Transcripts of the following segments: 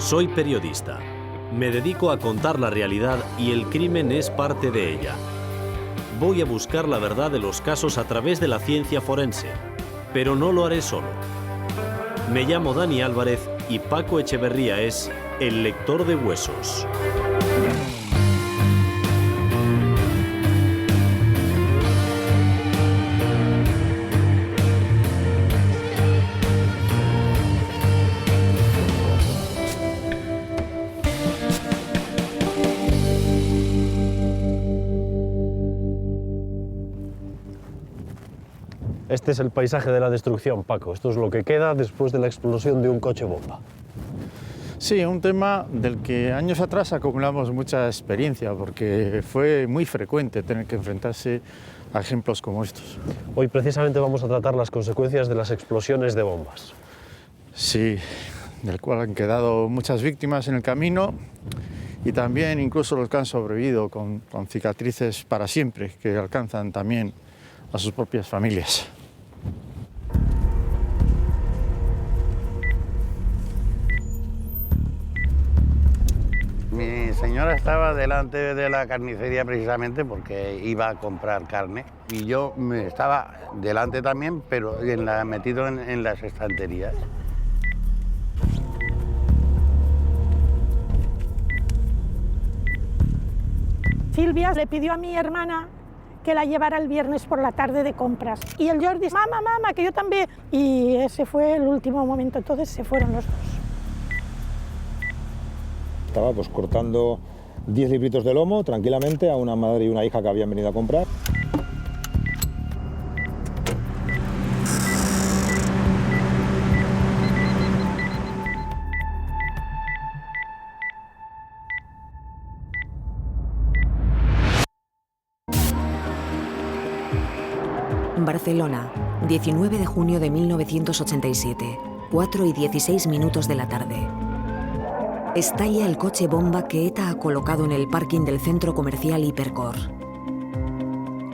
Soy periodista. Me dedico a contar la realidad y el crimen es parte de ella. Voy a buscar la verdad de los casos a través de la ciencia forense, pero no lo haré solo. Me llamo Dani Álvarez y Paco Echeverría es el lector de huesos. Este es el paisaje de la destrucción, Paco. Esto es lo que queda después de la explosión de un coche bomba. Sí, un tema del que años atrás acumulamos mucha experiencia, porque fue muy frecuente tener que enfrentarse a ejemplos como estos. Hoy precisamente vamos a tratar las consecuencias de las explosiones de bombas. Sí, del cual han quedado muchas víctimas en el camino y también incluso los que han sobrevivido con cicatrices para siempre, que alcanzan también a sus propias familias. Mi señora estaba delante de la carnicería precisamente porque iba a comprar carne y yo estaba delante también, pero metido en las estanterías. Silvia le pidió a mi hermana que la llevara el viernes por la tarde de compras. Y el Jordi, mamá, que yo también. Y ese fue el último momento, entonces se fueron los dos. Estaba pues cortando 10 libritos de lomo tranquilamente a una madre y una hija que habían venido a comprar. Barcelona, 19 de junio de 1987, 4:16 de la tarde. Estalla el coche bomba que ETA ha colocado en el parking del centro comercial Hipercor.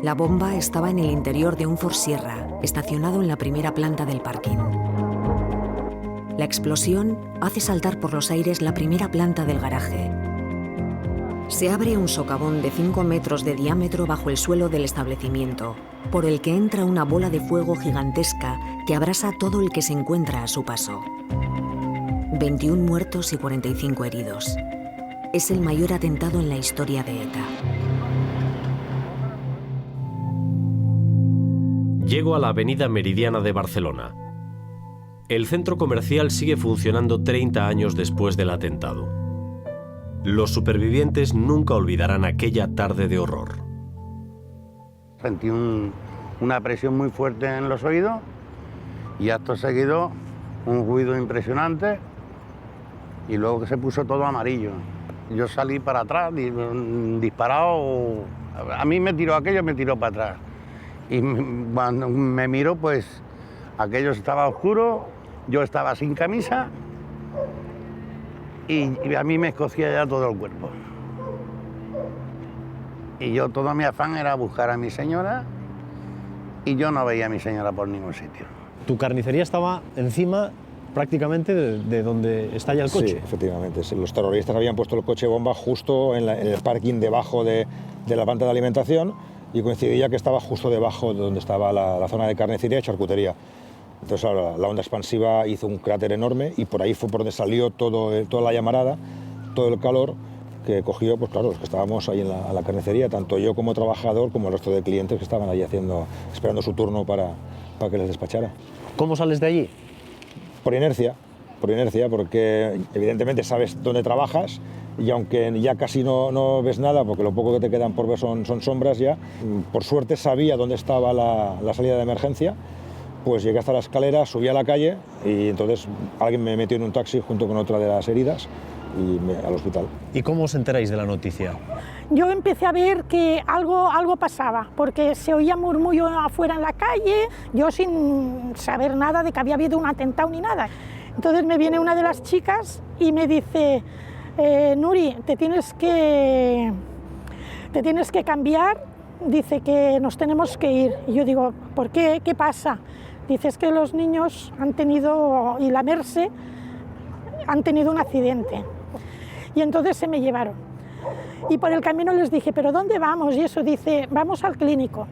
La bomba estaba en el interior de un Ford Sierra, estacionado en la primera planta del parking. La explosión hace saltar por los aires la primera planta del garaje. Se abre un socavón de 5 metros de diámetro bajo el suelo del establecimiento, por el que entra una bola de fuego gigantesca que abrasa todo el que se encuentra a su paso. 21 muertos y 45 heridos. Es el mayor atentado en la historia de ETA. Llego a la avenida Meridiana de Barcelona. El centro comercial sigue funcionando 30 años después del atentado. Los supervivientes nunca olvidarán aquella tarde de horror. Sentí una presión muy fuerte en los oídos y acto seguido un ruido impresionante y luego que se puso todo amarillo. Yo salí para atrás, disparado, a mí me tiró aquello, me tiró para atrás. Y cuando me miró, pues aquello estaba oscuro, yo estaba sin camisa y a mí me escocía ya todo el cuerpo. Y yo, todo mi afán era buscar a mi señora y yo no veía a mi señora por ningún sitio. Tu carnicería estaba encima prácticamente de donde estalla el coche. Sí, efectivamente. Los terroristas habían puesto el coche bomba justo en el parking debajo de la planta de alimentación y coincidía que estaba justo debajo de donde estaba la zona de carnicería y charcutería. Entonces la onda expansiva hizo un cráter enorme y por ahí fue por donde salió toda la llamarada, todo el calor que cogió, pues claro, los que estábamos ahí en la carnicería, tanto yo como trabajador, como el resto de clientes que estaban ahí esperando su turno para que les despachara. ¿Cómo sales de allí? Por inercia, porque evidentemente sabes dónde trabajas y aunque ya casi no ves nada, porque lo poco que te quedan por ver son sombras ya, por suerte sabía dónde estaba la salida de emergencia, pues llegué hasta la escalera, subí a la calle y entonces alguien me metió en un taxi junto con otra de las heridas y al hospital. ¿Y cómo os enteráis de la noticia? Yo empecé a ver que algo pasaba, porque se oía murmullo afuera en la calle, yo sin saber nada de que había habido un atentado ni nada. Entonces me viene una de las chicas y me dice, Nuri, te tienes que cambiar, dice que nos tenemos que ir. Y yo digo, ¿por qué? ¿Qué pasa? Dice, es que los niños han tenido, y la Merce, han tenido un accidente. Y entonces se me llevaron. Y por el camino les dije, ¿pero dónde vamos? Y eso dice, vamos al clínico.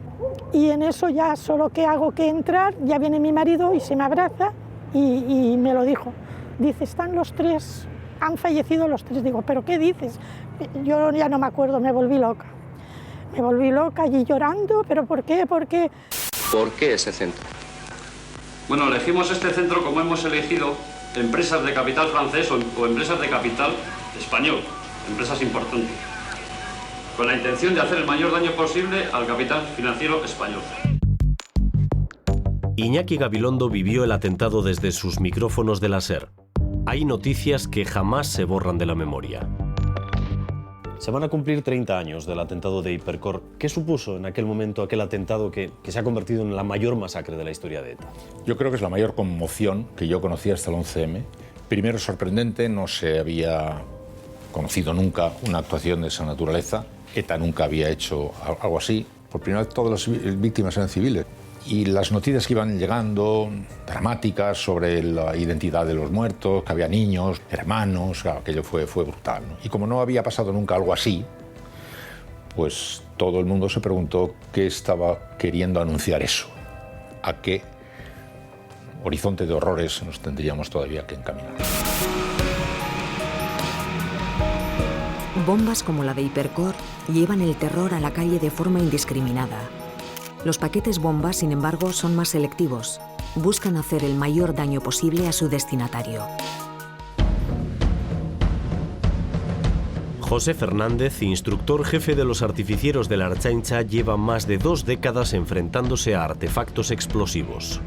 Y en eso ya solo que hago que entrar, ya viene mi marido y se me abraza y me lo dijo. Dice, están los tres, han fallecido los tres. Digo, ¿pero qué dices? Yo ya no me acuerdo, me volví loca. Me volví loca allí llorando, ¿pero por qué? ¿Por qué? ¿Por qué ese centro? Bueno, elegimos este centro como hemos elegido empresas de capital francés o empresas de capital español, empresas importantes, con la intención de hacer el mayor daño posible al capital financiero español. Iñaki Gabilondo vivió el atentado desde sus micrófonos de la SER. Hay noticias que jamás se borran de la memoria. Se van a cumplir 30 años del atentado de Hipercor. ¿Qué supuso en aquel momento aquel atentado que se ha convertido en la mayor masacre de la historia de ETA? Yo creo que es la mayor conmoción que yo conocía hasta el 11M. Primero, sorprendente, no se había conocido nunca una actuación de esa naturaleza. ETA nunca había hecho algo así. Por primera vez todas las víctimas eran civiles. Y las noticias que iban llegando, dramáticas, sobre la identidad de los muertos, que había niños, hermanos, aquello fue brutal, ¿no? Y como no había pasado nunca algo así, pues todo el mundo se preguntó qué estaba queriendo anunciar eso, a qué horizonte de horrores nos tendríamos todavía que encaminar. Bombas como la de Hipercor llevan el terror a la calle de forma indiscriminada. Los paquetes bomba, sin embargo, son más selectivos. Buscan hacer el mayor daño posible a su destinatario. José Fernández, instructor jefe de los artificieros de la Ertzaintza, lleva más de 2 décadas enfrentándose a artefactos explosivos.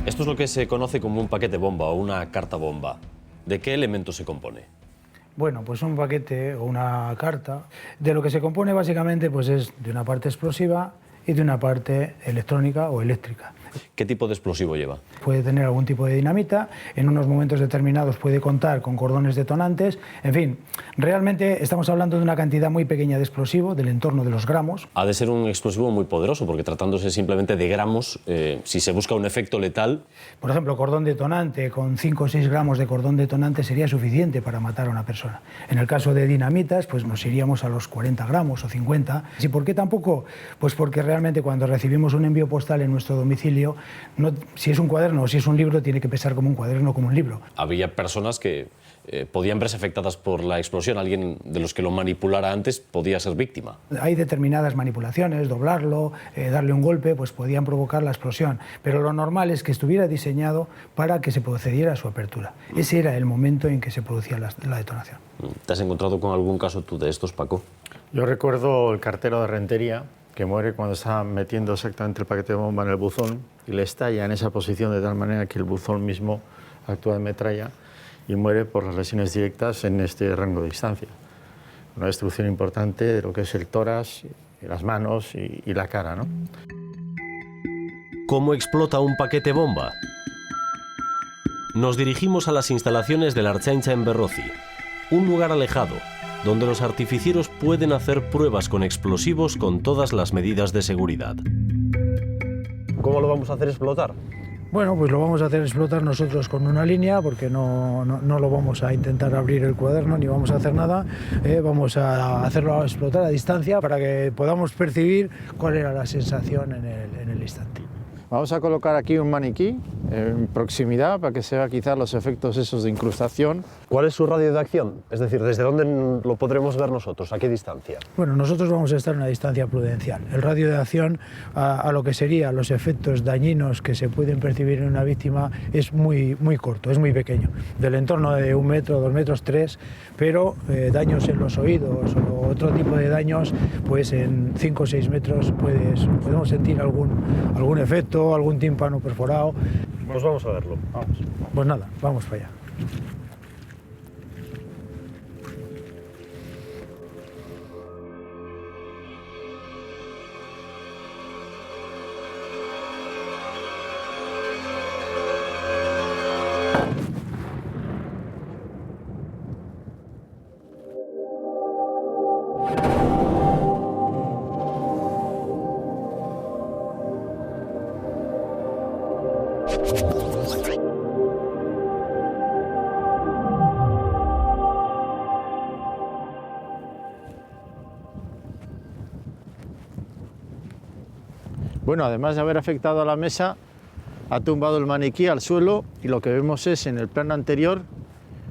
Esto es lo que se conoce como un paquete bomba o una carta bomba. ¿De qué elementos se compone? Bueno, pues un paquete o una carta, de lo que se compone básicamente pues es de una parte explosiva y de una parte electrónica o eléctrica. ¿Qué tipo de explosivo lleva? Puede tener algún tipo de dinamita, en unos momentos determinados puede contar con cordones detonantes, en fin, realmente estamos hablando de una cantidad muy pequeña de explosivo, del entorno de los gramos. Ha de ser un explosivo muy poderoso, porque tratándose simplemente de gramos, si se busca un efecto letal... Por ejemplo, cordón detonante, con 5 o 6 gramos de cordón detonante sería suficiente para matar a una persona. En el caso de dinamitas, pues nos iríamos a los 40 gramos o 50. ¿Y por qué tampoco? Pues porque realmente cuando recibimos un envío postal en nuestro domicilio, no, si es un cuaderno o si es un libro, tiene que pesar como un cuaderno o como un libro. Había personas que podían verse afectadas por la explosión. Alguien de los que lo manipulara antes podía ser víctima. Hay determinadas manipulaciones, doblarlo, darle un golpe, pues podían provocar la explosión. Pero lo normal es que estuviera diseñado para que se procediera a su apertura. Ese era el momento en que se producía la detonación. ¿Te has encontrado con algún caso tú de estos, Paco? Yo recuerdo el cartero de Rentería, que muere cuando está metiendo exactamente el paquete de bomba en el buzón y le estalla en esa posición de tal manera que el buzón mismo actúa de metralla y muere por las lesiones directas en este rango de distancia. Una destrucción importante de lo que es el tórax, las manos y la cara, ¿no? ¿Cómo explota un paquete bomba? Nos dirigimos a las instalaciones de la Ertzaintza en Berrozi, un lugar alejado, donde los artificieros pueden hacer pruebas con explosivos con todas las medidas de seguridad. ¿Cómo lo vamos a hacer explotar? Bueno, pues lo vamos a hacer explotar nosotros con una línea, porque no lo vamos a intentar abrir el cuaderno ni vamos a hacer nada. Vamos a hacerlo explotar a distancia para que podamos percibir cuál era la sensación en el instante. Vamos a colocar aquí un maniquí en proximidad para que se vean quizás los efectos esos de incrustación. ¿Cuál es su radio de acción? Es decir, ¿desde dónde lo podremos ver nosotros? ¿A qué distancia? Bueno, nosotros vamos a estar en una distancia prudencial. El radio de acción a lo que serían los efectos dañinos que se pueden percibir en una víctima es muy corto, es muy pequeño. Del entorno de 1 metro, 2 metros, 3, pero daños en los oídos o otro tipo de daños, pues en 5 o 6 metros podemos sentir algún efecto, algún tímpano perforado. Pues vamos a verlo. Vamos. Pues nada, vamos para allá. Bueno, además de haber afectado a la mesa, ha tumbado el maniquí al suelo y lo que vemos es en el plano anterior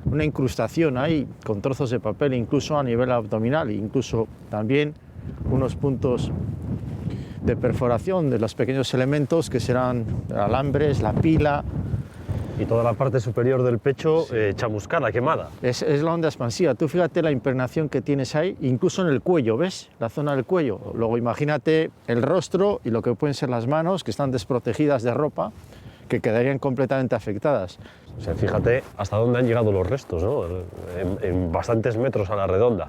una incrustación ahí con trozos de papel, incluso a nivel abdominal, e incluso también unos puntos de perforación de los pequeños elementos que serán alambres, la pila. Y toda la parte superior del pecho chamuscada, quemada. Es la onda expansiva. Tú fíjate la impregnación que tienes ahí, incluso en el cuello, ¿ves? La zona del cuello. Luego imagínate el rostro y lo que pueden ser las manos, que están desprotegidas de ropa, que quedarían completamente afectadas. O sea, fíjate hasta dónde han llegado los restos, ¿no? En bastantes metros a la redonda.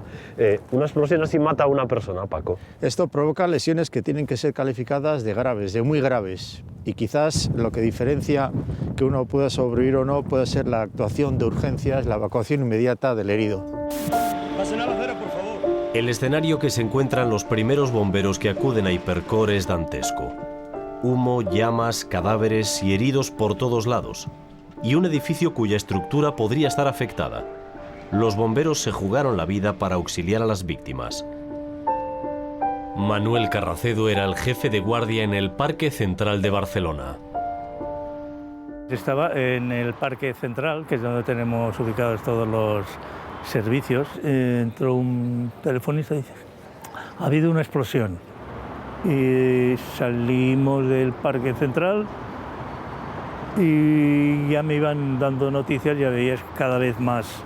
Una explosión así mata a una persona, Paco. Esto provoca lesiones que tienen que ser calificadas de graves, de muy graves. Y quizás lo que diferencia que uno pueda sobrevivir o no puede ser la actuación de urgencias, la evacuación inmediata del herido. Pasen a la acera, por favor. El escenario que se encuentran los primeros bomberos que acuden a Hipercor es dantesco. Humo, llamas, cadáveres y heridos por todos lados. Y un edificio cuya estructura podría estar afectada. Los bomberos se jugaron la vida para auxiliar a las víctimas. Manuel Carracedo era el jefe de guardia en el Parque Central de Barcelona. Estaba en el Parque Central, que es donde tenemos ubicados todos los servicios. Entró un telefonista y dice: ha habido una explosión. Y salimos del Parque Central y ya me iban dando noticias, ya veías cada vez más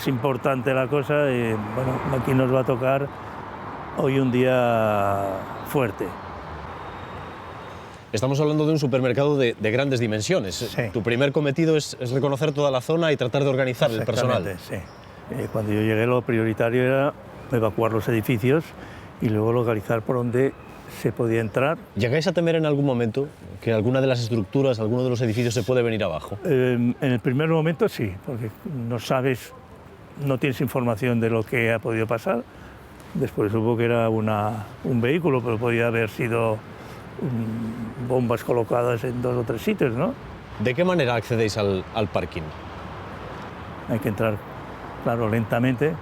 importante la cosa. Bueno, aquí nos va a tocar hoy un día fuerte. Estamos hablando de un supermercado de grandes dimensiones. Sí. Tu primer cometido es reconocer toda la zona y tratar de organizar el personal. Sí. Cuando yo llegué, lo prioritario era evacuar los edificios y luego localizar por dónde se podía entrar. ¿Llegáis a temer en algún momento que alguna de las estructuras, alguno de los edificios se puede venir abajo? En el primer momento sí, porque no sabes, no tienes información de lo que ha podido pasar. Después supo que era un vehículo, pero podía haber sido bombas colocadas en 2 o 3 sitios, ¿no? ¿De qué manera accedéis al parking? Hay que entrar, claro, lentamente,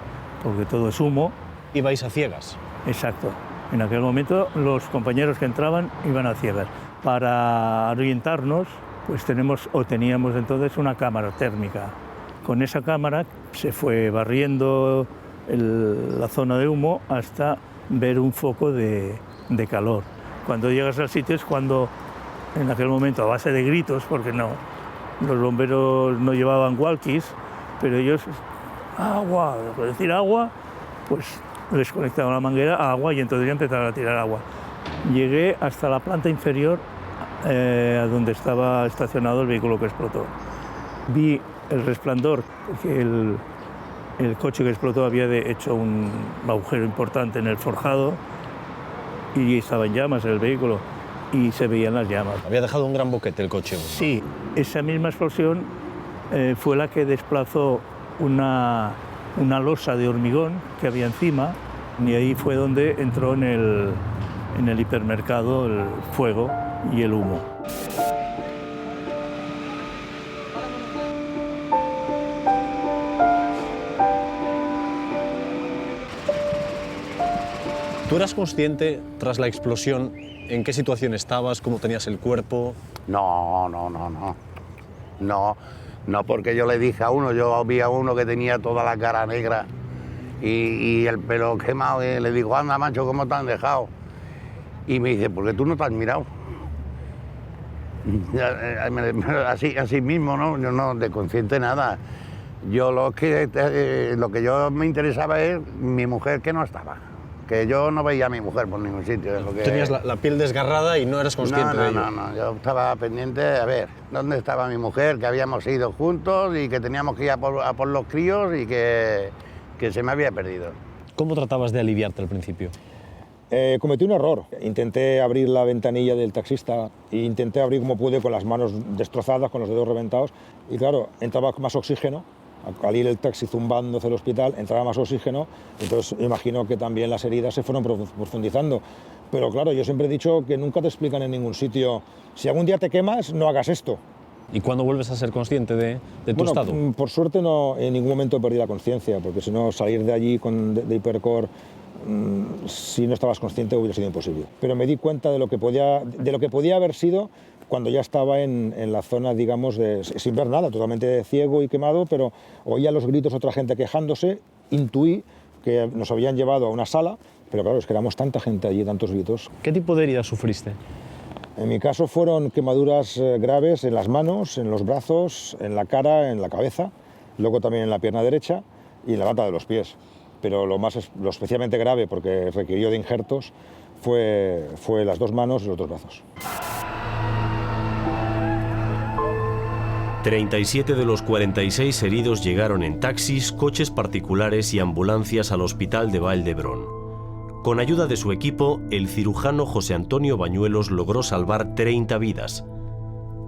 porque todo es humo. ¿Y vais a ciegas? Exacto. En aquel momento los compañeros que entraban iban a ciegas. Para orientarnos, pues teníamos entonces una cámara térmica. Con esa cámara se fue barriendo la zona de humo hasta ver un foco de calor. Cuando llegas al sitio es cuando, en aquel momento, a base de gritos, porque los bomberos no llevaban walkies, pero ellos, agua, por decir agua, pues les conectaban la manguera a agua y entonces ya empezaron a tirar agua. Llegué hasta la planta inferior, a donde estaba estacionado el vehículo que explotó. Vi el resplandor, porque el coche que explotó había hecho un agujero importante en el forjado y estaba en llamas el vehículo y se veían las llamas. Había dejado un gran boquete el coche. Sí, esa misma explosión fue la que desplazó una losa de hormigón que había encima y ahí fue donde entró en el hipermercado el fuego y el humo. ¿Tú eras consciente, tras la explosión, en qué situación estabas, cómo tenías el cuerpo? No, porque yo le dije a uno, yo vi a uno que tenía toda la cara negra y el pelo quemado, y le digo, anda, macho, ¿cómo te han dejado? Y me dice, ¿por qué tú no te has mirado? Así mismo, ¿no? Yo no, de consciente nada. Yo lo que yo me interesaba es mi mujer que no estaba. Que yo no veía a mi mujer por ningún sitio. Tenías la piel desgarrada y no eras consciente de ello. No, yo estaba pendiente a ver dónde estaba mi mujer, que habíamos ido juntos y que teníamos que ir a por los críos y que se me había perdido. ¿Cómo tratabas de aliviarte al principio? Cometí un error. Intenté abrir la ventanilla del taxista e intenté abrir como pude con las manos destrozadas, con los dedos reventados y claro, entraba más oxígeno. Al ir el taxi zumbando hacia el hospital, entraba más oxígeno, entonces imagino que también las heridas se fueron profundizando. Pero claro, yo siempre he dicho que nunca te explican en ningún sitio, si algún día te quemas, no hagas esto. ¿Y cuándo vuelves a ser consciente de tu estado? Por suerte no, en ningún momento perdí la conciencia, porque si no, salir de allí de Hipercor si no estabas consciente hubiera sido imposible. Pero me di cuenta de lo que podía haber sido cuando ya estaba en la zona, digamos, sin ver nada, totalmente ciego y quemado, pero oía los gritos de otra gente quejándose, intuí que nos habían llevado a una sala, pero claro, es que éramos tanta gente allí, tantos gritos. ¿Qué tipo de heridas sufriste? En mi caso fueron quemaduras graves en las manos, en los brazos, en la cara, en la cabeza, luego también en la pierna derecha y en la bata de los pies. Pero lo especialmente grave, porque requirió de injertos, fue las 2 manos y los 2 brazos. 37 de los 46 heridos llegaron en taxis, coches particulares y ambulancias al hospital de Vall d'Hebron. Con ayuda de su equipo, el cirujano José Antonio Bañuelos logró salvar 30 vidas.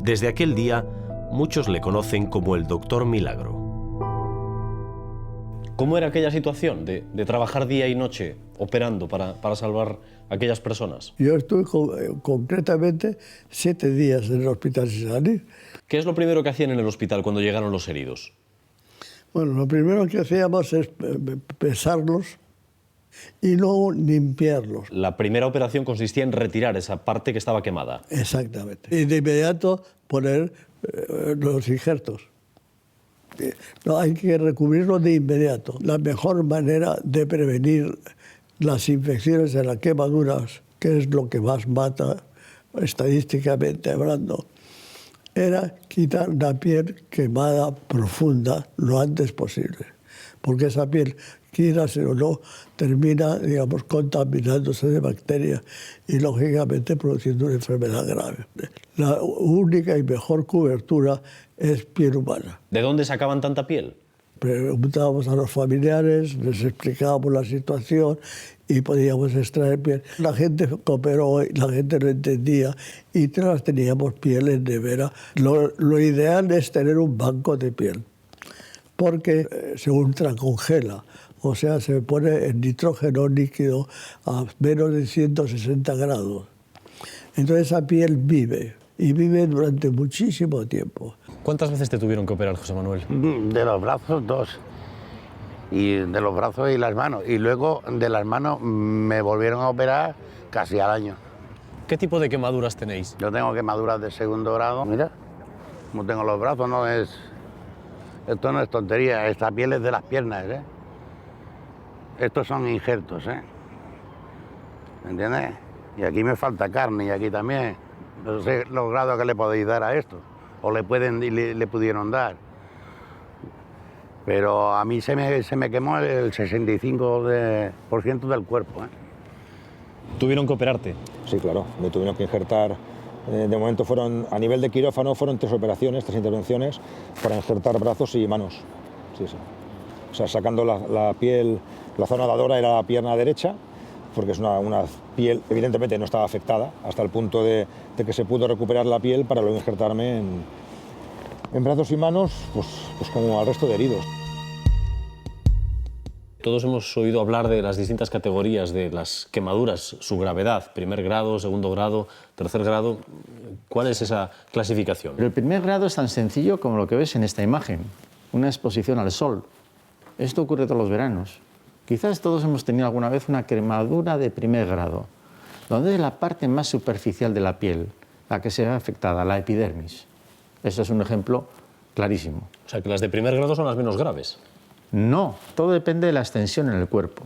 Desde aquel día, muchos le conocen como el Doctor Milagro. ¿Cómo era aquella situación de trabajar día y noche operando para salvar a aquellas personas? Yo estuve concretamente 7 días en el hospital sin salir. ¿Qué es lo primero que hacían en el hospital cuando llegaron los heridos? Bueno, lo primero que hacíamos es pesarlos y luego limpiarlos. La primera operación consistía en retirar esa parte que estaba quemada. Exactamente. Y de inmediato poner los injertos. No, hay que recubrirlo de inmediato. La mejor manera de prevenir las infecciones de las quemaduras, que es lo que más mata estadísticamente hablando, era quitar la piel quemada profunda lo antes posible. Porque esa piel, quieras o no, termina, digamos, contaminándose de bacterias y, lógicamente, produciendo una enfermedad grave. La única y mejor cobertura es piel humana. ¿De dónde sacaban tanta piel? Preguntábamos a los familiares, les explicábamos la situación y podíamos extraer piel. La gente cooperó, la gente lo entendía y todas teníamos piel en nevera. Lo ideal es tener un banco de piel, porque se ultracongela, o sea, se pone el nitrógeno líquido a menos de 160 grados. Entonces esa piel vive, y vive durante muchísimo tiempo. ¿Cuántas veces te tuvieron que operar, José Manuel? De los brazos 2, y de los brazos y las manos. Y luego de las manos me volvieron a operar casi al año. ¿Qué tipo de quemaduras tenéis? Yo tengo quemaduras de 2º grado. Mira, como tengo los brazos, esto no es tontería, esta piel es de las piernas, ¿eh? Estos son injertos, ¿eh? ¿Me entiendes? Y aquí me falta carne y aquí también. No sé los grados que le podéis dar a esto, o le pudieron dar. Pero a mí se me quemó el 65% del cuerpo, ¿eh? ¿Tuvieron que operarte? Sí, claro, me tuvieron que injertar. De momento a nivel de quirófano, fueron 3 operaciones, 3 intervenciones para injertar brazos y manos. Sí, sí. O sea, sacando la piel, la zona dadora era la pierna derecha, porque es una piel, evidentemente no estaba afectada, hasta el punto de que se pudo recuperar la piel para luego injertarme en brazos y manos, pues como al resto de heridos. Todos hemos oído hablar de las distintas categorías de las quemaduras, su gravedad, 1er grado, 2º grado, 3er grado. ¿Cuál es esa clasificación? Pero el 1er grado es tan sencillo como lo que ves en esta imagen, una exposición al sol. Esto ocurre todos los veranos. Quizás todos hemos tenido alguna vez una quemadura de 1er grado, donde es la parte más superficial de la piel, la que se ve afectada, la epidermis. Eso es un ejemplo clarísimo. O sea, que las de 1er grado son las menos graves. No, todo depende de la extensión en el cuerpo.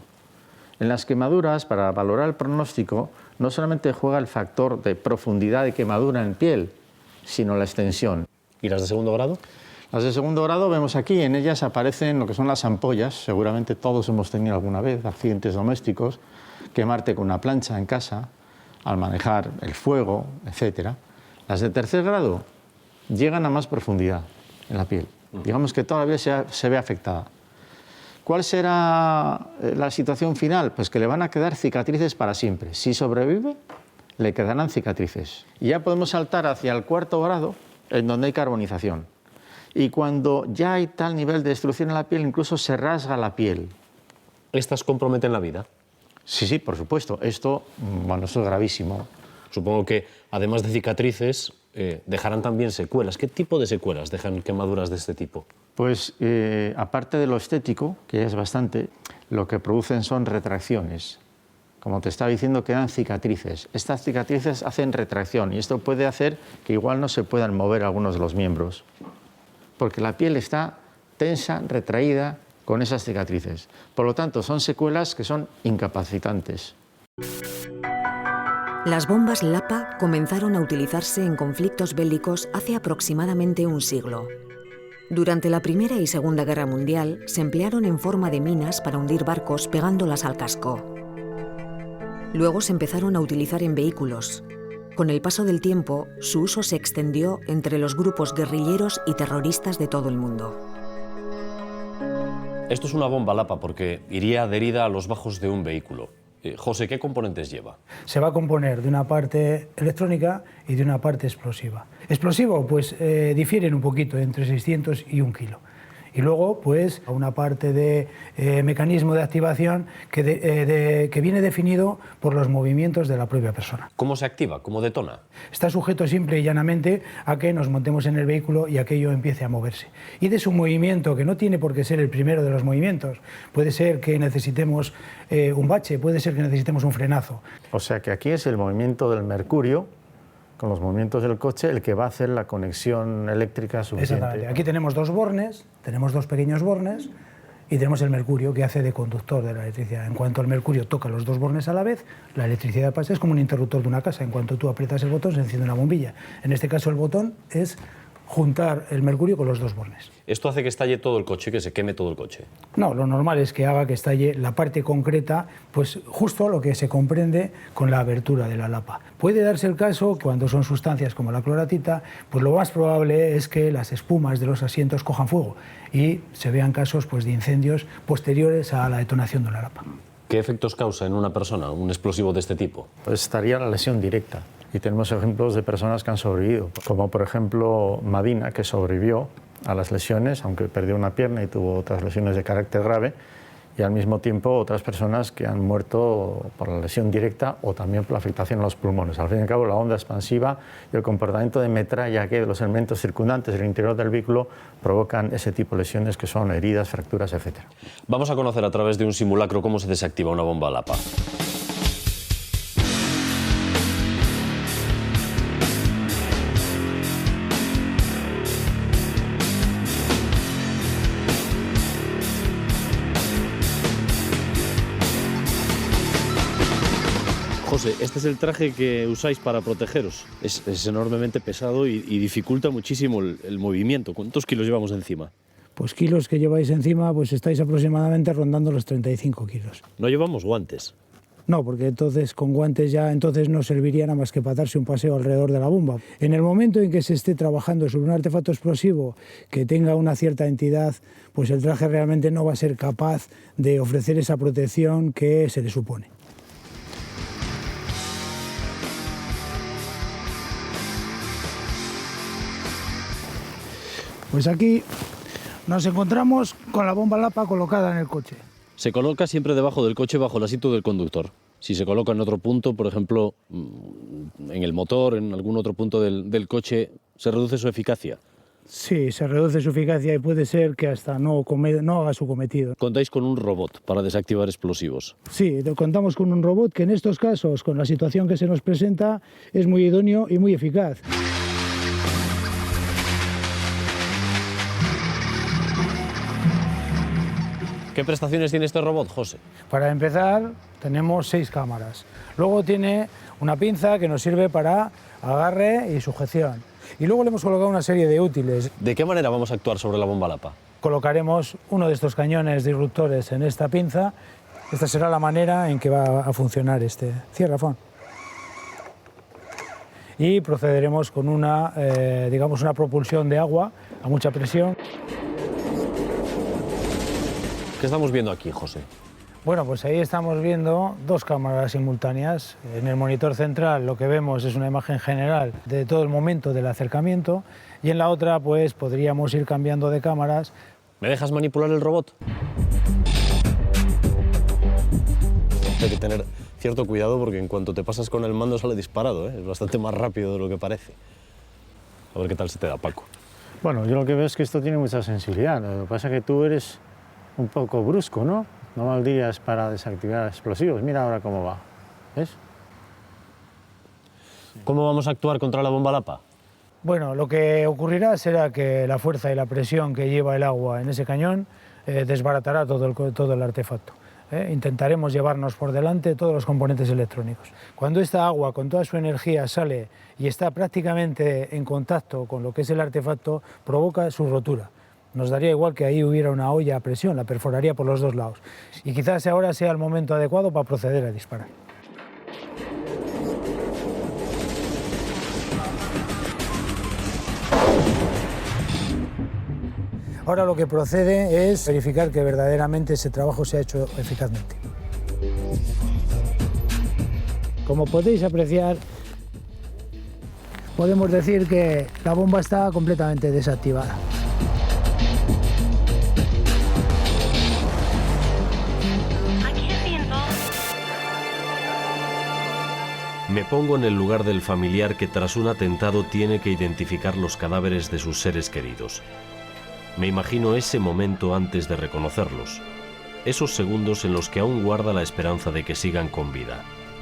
En las quemaduras, para valorar el pronóstico, no solamente juega el factor de profundidad de quemadura en piel, sino la extensión. ¿Y las de 2º grado? Las de 2º grado vemos aquí, en ellas aparecen lo que son las ampollas. Seguramente todos hemos tenido alguna vez accidentes domésticos, quemarte con una plancha en casa, al manejar el fuego, etc. Las de 3er grado llegan a más profundidad en la piel. Digamos que todavía se ve afectada. ¿Cuál será la situación final? Pues que le van a quedar cicatrices para siempre. Si sobrevive, le quedarán cicatrices. Y ya podemos saltar hacia el 4º grado, en donde hay carbonización. Y cuando ya hay tal nivel de destrucción en la piel, incluso se rasga la piel. ¿Estas comprometen la vida? Sí, sí, por supuesto. Esto es gravísimo. Supongo que, además de cicatrices, dejarán también secuelas. ¿Qué tipo de secuelas dejan quemaduras de este tipo? Pues, aparte de lo estético, que es bastante, lo que producen son retracciones. Como te estaba diciendo, quedan cicatrices. Estas cicatrices hacen retracción y esto puede hacer que igual no se puedan mover algunos de los miembros, porque la piel está tensa, retraída con esas cicatrices. Por lo tanto, son secuelas que son incapacitantes. Las bombas Lapa comenzaron a utilizarse en conflictos bélicos hace aproximadamente un siglo. Durante la Primera y Segunda Guerra Mundial se emplearon en forma de minas para hundir barcos pegándolas al casco. Luego se empezaron a utilizar en vehículos. Con el paso del tiempo, su uso se extendió entre los grupos guerrilleros y terroristas de todo el mundo. Esto es una bomba Lapa porque iría adherida a los bajos de un vehículo. José, ¿qué componentes lleva? Se va a componer de una parte electrónica y de una parte explosiva. Explosivo, pues difieren un poquito, entre 600 y 1 kilo. Y luego, pues, una parte de mecanismo de activación que viene definido por los movimientos de la propia persona. ¿Cómo se activa? ¿Cómo detona? Está sujeto simple y llanamente a que nos montemos en el vehículo y aquello empiece a moverse. Y de su movimiento, que no tiene por qué ser el primero de los movimientos, puede ser que necesitemos un bache, puede ser que necesitemos un frenazo. O sea que aquí es el movimiento del mercurio con los movimientos del coche el que va a hacer la conexión eléctrica suficiente. Exactamente. Aquí tenemos dos bornes, tenemos dos pequeños bornes y tenemos el mercurio que hace de conductor de la electricidad. En cuanto el mercurio toca los dos bornes a la vez, la electricidad pasa. Es como un interruptor de una casa. En cuanto tú aprietas el botón, se enciende una bombilla. En este caso, el botón es juntar el mercurio con los dos bornes. ¿Esto hace que estalle todo el coche, que se queme todo el coche? No, lo normal es que haga que estalle la parte concreta, pues justo lo que se comprende con la abertura de la lapa. Puede darse el caso, cuando son sustancias como la cloratita, pues lo más probable es que las espumas de los asientos cojan fuego y se vean casos, pues, de incendios posteriores a la detonación de la lapa. ¿Qué efectos causa en una persona un explosivo de este tipo? Pues estaría la lesión directa. Y tenemos ejemplos de personas que han sobrevivido, como por ejemplo Madina, que sobrevivió a las lesiones, aunque perdió una pierna y tuvo otras lesiones de carácter grave, y al mismo tiempo otras personas que han muerto por la lesión directa o también por la afectación a los pulmones. Al fin y al cabo, la onda expansiva y el comportamiento de metralla que de los elementos circundantes del interior del vehículo provocan ese tipo de lesiones que son heridas, fracturas, etc. Vamos a conocer a través de un simulacro cómo se desactiva una bomba Lapa. José, este es el traje que usáis para protegeros. Es enormemente pesado y dificulta muchísimo el movimiento. ¿Cuántos kilos llevamos encima? Pues kilos que lleváis encima, pues estáis aproximadamente rondando los 35 kilos. No llevamos guantes. No, porque entonces con guantes ya entonces no serviría nada más que para darse un paseo alrededor de la bomba. En el momento en que se esté trabajando sobre un artefacto explosivo que tenga una cierta entidad, pues el traje realmente no va a ser capaz de ofrecer esa protección que se le supone. Pues aquí nos encontramos con la bomba Lapa colocada en el coche. Se coloca siempre debajo del coche, bajo el asiento del conductor. Si se coloca en otro punto, por ejemplo, en el motor, en algún otro punto del coche, ¿se reduce su eficacia? Sí, se reduce su eficacia y puede ser que hasta no haga su cometido. ¿Contáis con un robot para desactivar explosivos? Sí, contamos con un robot que en estos casos, con la situación que se nos presenta, es muy idóneo y muy eficaz. ¿Qué prestaciones tiene este robot, José? Para empezar, tenemos 6 cámaras. Luego tiene una pinza que nos sirve para agarre y sujeción. Y luego le hemos colocado una serie de útiles. ¿De qué manera vamos a actuar sobre la bomba Lapa? Colocaremos uno de estos cañones disruptores en esta pinza. Esta será la manera en que va a funcionar este cierrafón. Y procederemos con una propulsión de agua a mucha presión. ¿Qué estamos viendo aquí, José? Bueno, pues ahí estamos viendo 2 cámaras simultáneas. En el monitor central lo que vemos es una imagen general de todo el momento del acercamiento y en la otra pues podríamos ir cambiando de cámaras. ¿Me dejas manipular el robot? Hay que tener cierto cuidado porque en cuanto te pasas con el mando sale disparado, ¿eh? Es bastante más rápido de lo que parece. A ver qué tal se te da, Paco. Bueno, yo lo que veo es que esto tiene mucha sensibilidad. Lo que pasa es que tú eres un poco brusco, ¿no? no valdrías para desactivar explosivos. Mira ahora cómo va. ¿Ves? ¿Cómo vamos a actuar contra la bomba Lapa? Bueno, lo que ocurrirá será que la fuerza y la presión que lleva el agua en ese cañón desbaratará todo el artefacto. Intentaremos llevarnos por delante todos los componentes electrónicos. Cuando esta agua con toda su energía sale y está prácticamente en contacto con lo que es el artefacto, provoca su rotura. Nos daría igual que ahí hubiera una olla a presión, la perforaría por los dos lados. Y quizás ahora sea el momento adecuado para proceder a disparar. Ahora lo que procede es verificar que verdaderamente ese trabajo se ha hecho eficazmente. Como podéis apreciar, podemos decir que la bomba está completamente desactivada. Me pongo en el lugar del familiar que tras un atentado tiene que identificar los cadáveres de sus seres queridos. Me imagino ese momento antes de reconocerlos, esos segundos en los que aún guarda la esperanza de que sigan con vida.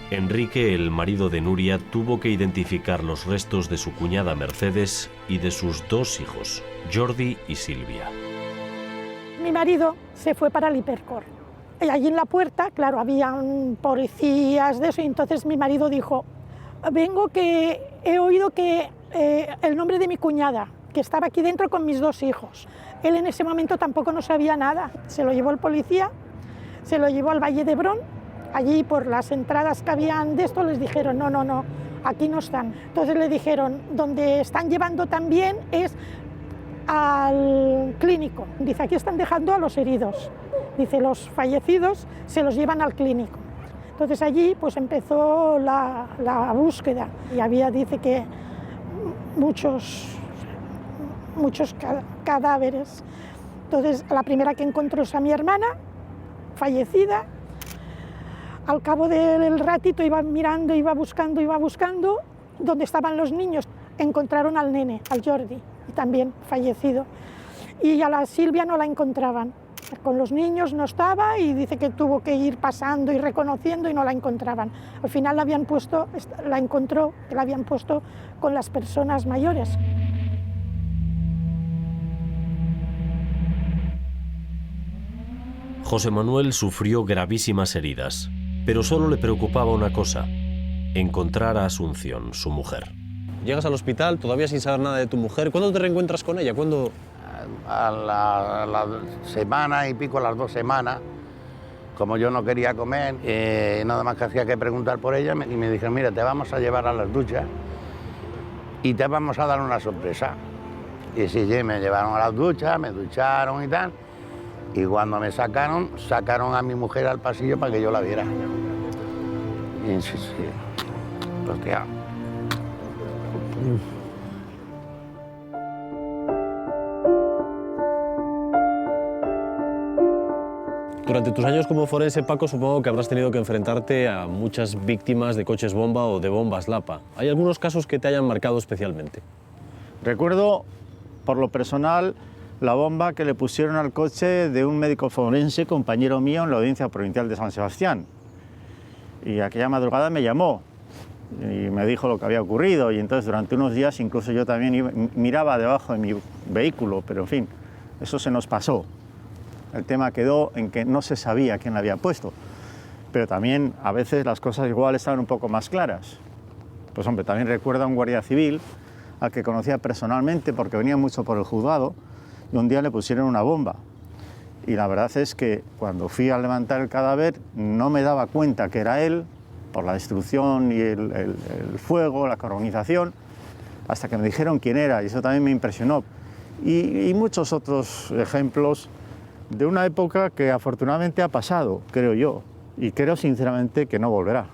Enrique, el marido de Nuria, tuvo que identificar los restos de su cuñada Mercedes y de sus dos hijos, Jordi y Silvia. Mi marido se fue para el Hipercor. Y allí en la puerta, claro, habían policías de eso, y entonces mi marido dijo, vengo que he oído que el nombre de mi cuñada, que estaba aquí dentro con mis dos hijos. Él en ese momento tampoco no sabía nada. Se lo llevó el policía, se lo llevó al Valle de Brón. Allí por las entradas que habían de esto les dijeron, no, aquí no están. Entonces le dijeron, donde están llevando también es al clínico. Dice, aquí están dejando a los heridos. Dice, los fallecidos se los llevan al clínico. Entonces allí pues empezó la búsqueda y había, dice que muchos cadáveres. Entonces la primera que encontró es a mi hermana, fallecida. Al cabo del ratito iba mirando, iba buscando dónde estaban los niños. Encontraron al nene, al Jordi, y también fallecido. Y a la Silvia no la encontraban. Con los niños no estaba y dice que tuvo que ir pasando y reconociendo y no la encontraban. Al final la encontró, que la habían puesto con las personas mayores. José Manuel sufrió gravísimas heridas, pero solo le preocupaba una cosa: encontrar a Asunción, su mujer. Llegas al hospital todavía sin saber nada de tu mujer. ¿Cuándo te reencuentras con ella? ¿Cuándo? A la semana y pico, a las 2 semanas, como yo no quería comer, nada más que hacía que preguntar por ella, y me dijeron, mira, te vamos a llevar a las duchas y te vamos a dar una sorpresa. Y sí, me llevaron a las duchas, me ducharon y tal, y cuando me sacaron a mi mujer al pasillo para que yo la viera. Y sí, hostia. Durante tus años como forense, Paco, supongo que habrás tenido que enfrentarte a muchas víctimas de coches bomba o de bombas Lapa. ¿Hay algunos casos que te hayan marcado especialmente? Recuerdo, por lo personal, la bomba que le pusieron al coche de un médico forense, compañero mío, en la Audiencia Provincial de San Sebastián. Y aquella madrugada me llamó y me dijo lo que había ocurrido, y entonces durante unos días incluso yo también miraba debajo de mi vehículo, pero en fin, eso se nos pasó. El tema quedó en que no se sabía quién la había puesto, pero también a veces las cosas igual estaban un poco más claras. Pues hombre, también recuerdo a un guardia civil al que conocía personalmente porque venía mucho por el juzgado, y un día le pusieron una bomba. Y la verdad es que cuando fui a levantar el cadáver no me daba cuenta que era él, por la destrucción y el fuego, la carbonización, hasta que me dijeron quién era, y eso también me impresionó. Y muchos otros ejemplos de una época que afortunadamente ha pasado, creo yo, y creo sinceramente que no volverá.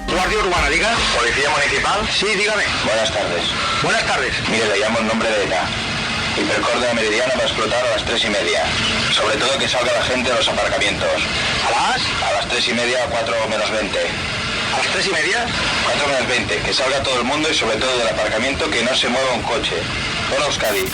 Guardia Urbana, diga. Policía Municipal. Sí, dígame. Buenas tardes. Buenas tardes. Mire, le llamo en nombre de ETA. Hipercor de la Meridiana va a explotar a las 3:30. Sobre todo que salga la gente de los aparcamientos. ¿A las 3:30, 4 menos 20. ¿A las 3:30? 4 menos 20. Que salga todo el mundo y sobre todo del aparcamiento, que no se mueva un coche. Hola, Euskadi.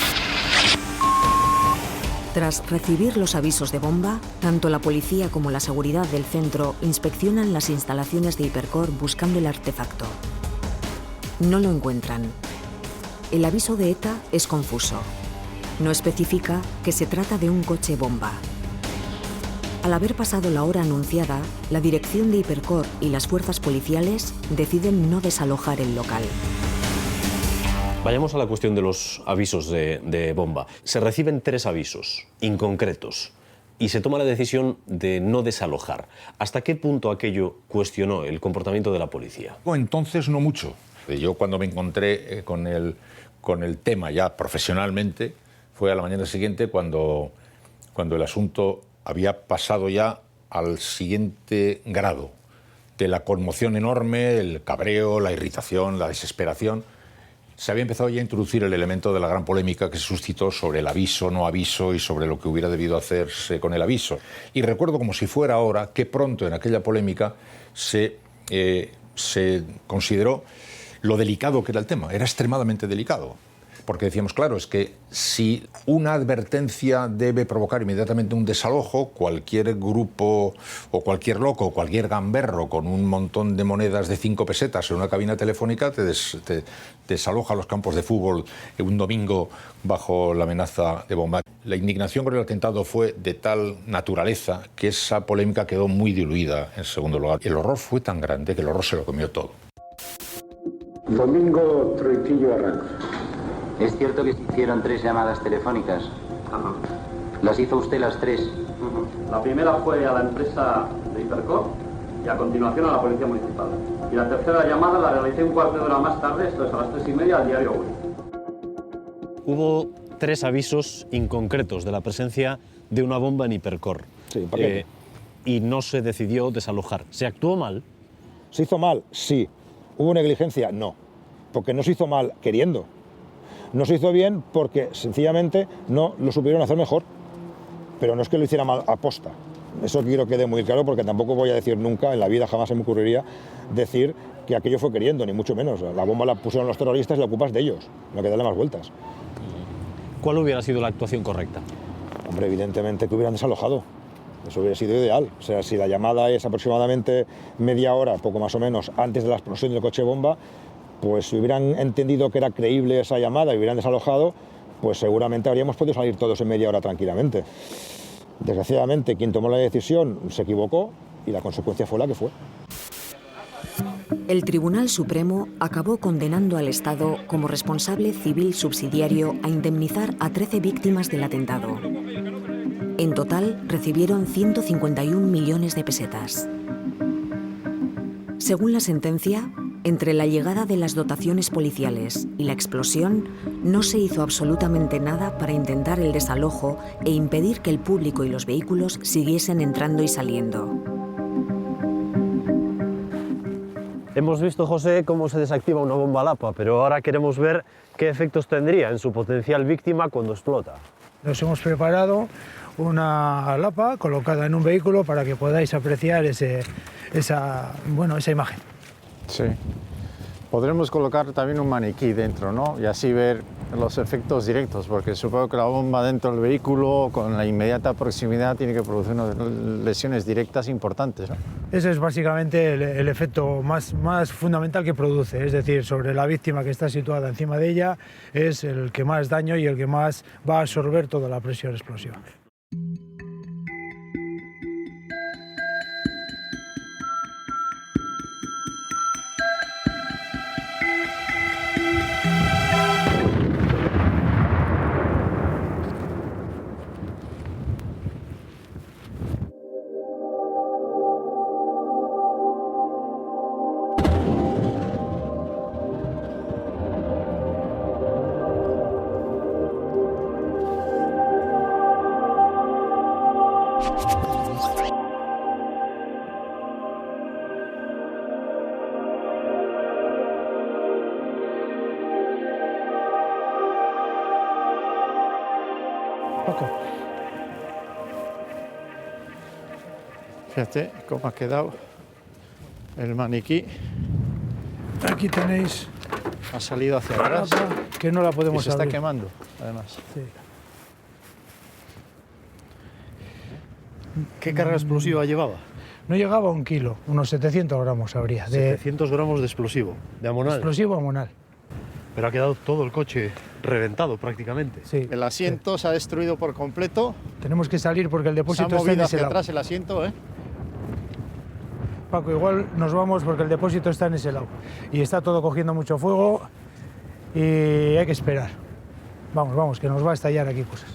Tras recibir los avisos de bomba, tanto la policía como la seguridad del centro inspeccionan las instalaciones de Hipercor buscando el artefacto. No lo encuentran. El aviso de ETA es confuso. No especifica que se trata de un coche bomba. Al haber pasado la hora anunciada, la dirección de Hipercor y las fuerzas policiales deciden no desalojar el local. Vayamos a la cuestión de los avisos de bomba. Se reciben 3 avisos inconcretos y se toma la decisión de no desalojar. ¿Hasta qué punto aquello cuestionó el comportamiento de la policía? Entonces no mucho. Yo cuando me encontré con el tema ya profesionalmente fue a la mañana siguiente cuando el asunto había pasado ya al siguiente grado de la conmoción enorme, el cabreo, la irritación, la desesperación. Se había empezado ya a introducir el elemento de la gran polémica que se suscitó sobre el aviso, no aviso y sobre lo que hubiera debido hacerse con el aviso. Y recuerdo como si fuera ahora que pronto en aquella polémica se consideró lo delicado que era el tema. Era extremadamente delicado. Porque decíamos, claro, es que si una advertencia debe provocar inmediatamente un desalojo, cualquier grupo o cualquier loco o cualquier gamberro con un montón de monedas de 5 pesetas en una cabina telefónica te desaloja los campos de fútbol un domingo bajo la amenaza de bomba. La indignación con el atentado fue de tal naturaleza que esa polémica quedó muy diluida en segundo lugar. El horror fue tan grande que el horror se lo comió todo. Domingo Troitillo Arranz. ¿Es cierto que se hicieron 3 llamadas telefónicas? Ajá. ¿Las hizo usted las 3? La primera fue a la empresa de Hipercor y a continuación a la Policía Municipal. Y la tercera llamada la realicé un cuarto de hora más tarde, esto es a las 3:30, al diario Hoy. Hubo 3 avisos inconcretos de la presencia de una bomba en Hipercor. Sí, ¿por qué? Y no se decidió desalojar. ¿Se actuó mal? ¿Se hizo mal? Sí. ¿Hubo negligencia? No. Porque no se hizo mal queriendo. No se hizo bien porque sencillamente no lo supieron hacer mejor. Pero no es que lo hiciera mal aposta. Eso quiero que quede muy claro porque tampoco voy a decir nunca, en la vida jamás se me ocurriría decir que aquello fue queriendo, ni mucho menos. La bomba la pusieron los terroristas y la culpa es de ellos. No hay que darle más vueltas. ¿Cuál hubiera sido la actuación correcta? Hombre, evidentemente que hubieran desalojado. Eso hubiera sido ideal. O sea, si la llamada es aproximadamente media hora, poco más o menos, antes de la explosión del coche bomba, pues si hubieran entendido que era creíble esa llamada y hubieran desalojado, pues seguramente habríamos podido salir todos en media hora tranquilamente. Desgraciadamente, quien tomó la decisión se equivocó y la consecuencia fue la que fue. El Tribunal Supremo acabó condenando al Estado como responsable civil subsidiario a indemnizar a 13 víctimas del atentado. En total, recibieron 151 millones de pesetas. Según la sentencia, entre la llegada de las dotaciones policiales y la explosión, no se hizo absolutamente nada para intentar el desalojo e impedir que el público y los vehículos siguiesen entrando y saliendo. Hemos visto, José, cómo se desactiva una bomba Lapa, pero ahora queremos ver qué efectos tendría en su potencial víctima cuando explota. Nos hemos preparado una Lapa colocada en un vehículo para que podáis apreciar esa imagen. Sí. Podremos colocar también un maniquí dentro, ¿no? Y así ver los efectos directos, porque supongo que la bomba dentro del vehículo, con la inmediata proximidad, tiene que producir unas lesiones directas importantes, ¿no? Ese es básicamente el efecto más fundamental que produce, es decir, sobre la víctima que está situada encima de ella, es el que más daño y el que más va a absorber toda la presión explosiva. Fíjate cómo ha quedado el maniquí. Aquí tenéis. Ha salido hacia atrás. Que no la podemos y se está abrir. quemando, además. Sí. ¿Qué carga explosiva llevaba? No llegaba a 1 kilo, unos 700 gramos habría. 700 gramos de explosivo, de amonal. Explosivo amonal. Pero ha quedado todo el coche reventado prácticamente. Sí. El asiento se ha destruido por completo. Tenemos que salir porque el depósito se ha está en movido ese hacia lado. atrás el asiento, ¿eh? Paco, igual nos vamos porque el depósito está en ese lado. Y está todo cogiendo mucho fuego y hay que esperar. Vamos, vamos, que nos va a estallar aquí cosas.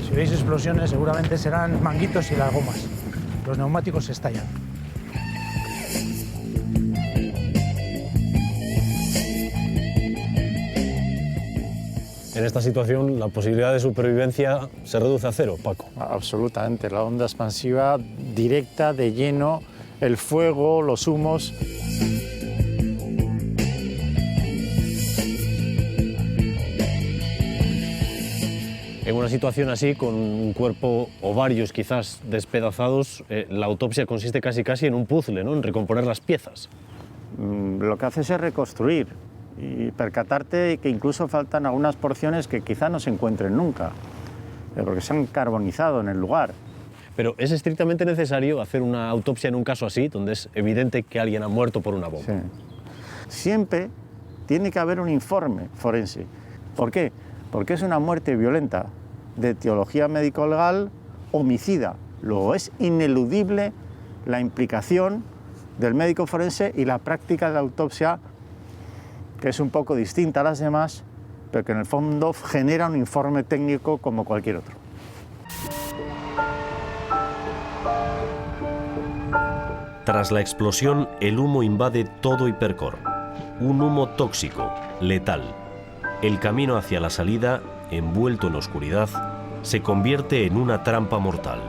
Si veis explosiones, seguramente serán manguitos y las gomas. Los neumáticos se estallan. En esta situación, la posibilidad de supervivencia se reduce a cero, Paco. Absolutamente, la onda expansiva directa, de lleno, el fuego, los humos. En una situación así, con un cuerpo o varios quizás despedazados, la autopsia consiste casi en un puzzle, ¿no? En recomponer las piezas. Lo que haces es reconstruir y percatarte que incluso faltan algunas porciones que quizá no se encuentren nunca, porque se han carbonizado en el lugar. Pero ¿es estrictamente necesario hacer una autopsia en un caso así, donde es evidente que alguien ha muerto por una bomba? Sí. Siempre tiene que haber un informe forense. ¿Por qué? Porque es una muerte violenta, de etiología médico-legal, homicida. Luego es ineludible la implicación del médico forense y la práctica de la autopsia, que es un poco distinta a las demás, pero que en el fondo genera un informe técnico como cualquier otro. Tras la explosión, el humo invade todo Hipercor. Un humo tóxico, letal. El camino hacia la salida, envuelto en oscuridad, se convierte en una trampa mortal.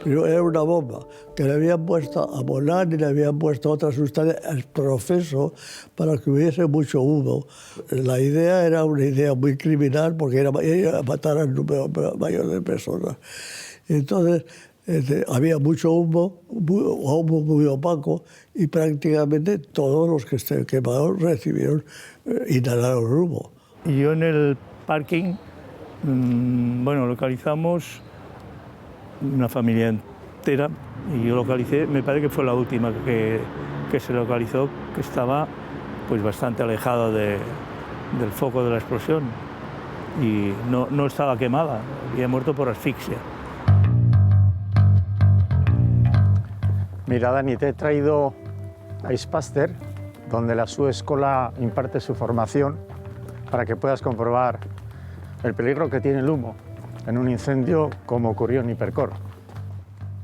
Pero era una bomba que le habían puesto amonal y le habían puesto otra sustancia profeso para que hubiese mucho humo. La idea era una idea muy criminal porque era matar al número mayor de personas. Entonces había mucho humo muy opaco y prácticamente todos los que se quemaron recibieron, inhalaron humo. Y yo en el parking, bueno, localizamos una familia entera y yo localicé, me parece que fue la última que se localizó, que estaba pues bastante alejada del foco de la explosión y no estaba quemada, había muerto por asfixia. Mira, Dani, te he traído a Ispaster, donde la SUE Escola imparte su formación, para que puedas comprobar el peligro que tiene el humo en un incendio como ocurrió en Hipercor.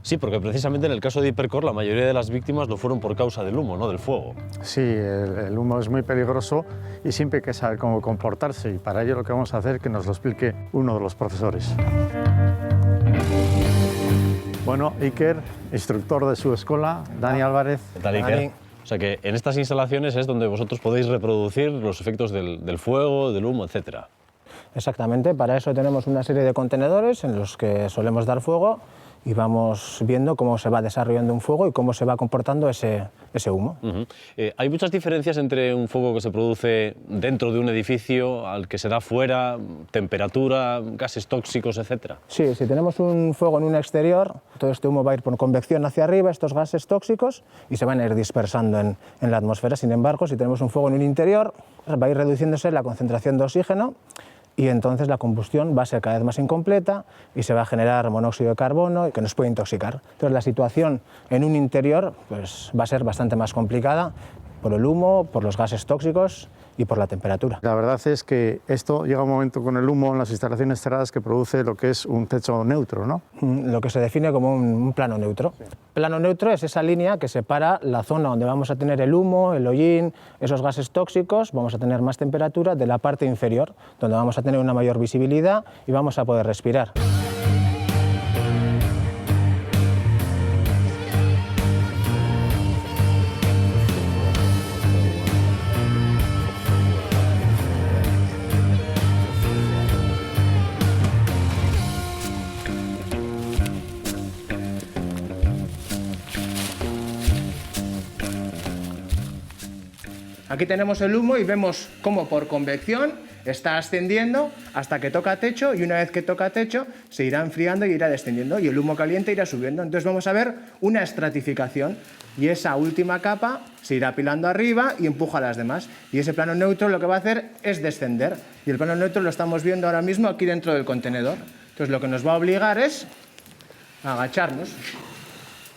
Sí, porque precisamente en el caso de Hipercor la mayoría de las víctimas lo fueron por causa del humo, no del fuego. Sí, el humo es muy peligroso y siempre hay que saber cómo comportarse, y para ello lo que vamos a hacer es que nos lo explique uno de los profesores. Bueno, Iker, instructor de su escuela, Dani Álvarez. ¿Qué tal, Iker? Dani. O sea que en estas instalaciones es donde vosotros podéis reproducir los efectos del fuego, del humo, etc. Exactamente, para eso tenemos una serie de contenedores en los que solemos dar fuego y vamos viendo cómo se va desarrollando un fuego y cómo se va comportando ese humo. ¿Hay muchas diferencias entre un fuego que se produce dentro de un edificio al que se da fuera, temperatura, gases tóxicos, etc.? Sí, si tenemos un fuego en un exterior, todo este humo va a ir por convección hacia arriba, estos gases tóxicos, y se van a ir dispersando en la atmósfera. Sin embargo, si tenemos un fuego en un interior, va a ir reduciéndose la concentración de oxígeno, y entonces la combustión va a ser cada vez más incompleta y se va a generar monóxido de carbono que nos puede intoxicar. Entonces la situación en un interior pues, va a ser bastante más complicada por el humo, por los gases tóxicos y por la temperatura. La verdad es que esto llega un momento con el humo en las instalaciones cerradas que produce lo que es un techo neutro, ¿no? Lo que se define como un plano neutro. Plano neutro es esa línea que separa la zona donde vamos a tener el humo, el hollín, esos gases tóxicos, vamos a tener más temperatura, de la parte inferior, donde vamos a tener una mayor visibilidad y vamos a poder respirar. Aquí tenemos el humo y vemos cómo por convección está ascendiendo hasta que toca techo, y una vez que toca techo se irá enfriando y irá descendiendo, y el humo caliente irá subiendo. Entonces vamos a ver una estratificación, y esa última capa se irá apilando arriba y empuja a las demás. Y ese plano neutro lo que va a hacer es descender, y el plano neutro lo estamos viendo ahora mismo aquí dentro del contenedor. Entonces lo que nos va a obligar es a agacharnos.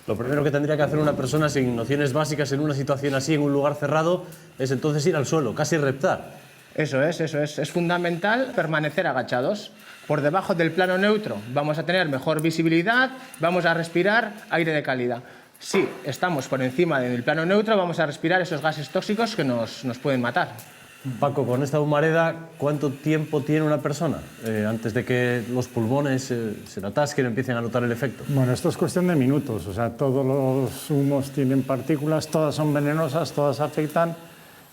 Lo primero que tendría que hacer una persona sin nociones básicas en una situación así, en un lugar cerrado, es entonces ir al suelo, casi reptar. Eso es. Es fundamental permanecer agachados. Por debajo del plano neutro vamos a tener mejor visibilidad, vamos a respirar aire de calidad. Si estamos por encima del plano neutro, vamos a respirar esos gases tóxicos que nos pueden matar. Paco, con esta humareda, ¿cuánto tiempo tiene una persona antes de que los pulmones se le atasquen y empiecen a notar el efecto? Bueno, esto es cuestión de minutos. O sea, todos los humos tienen partículas, todas son venenosas, todas afectan,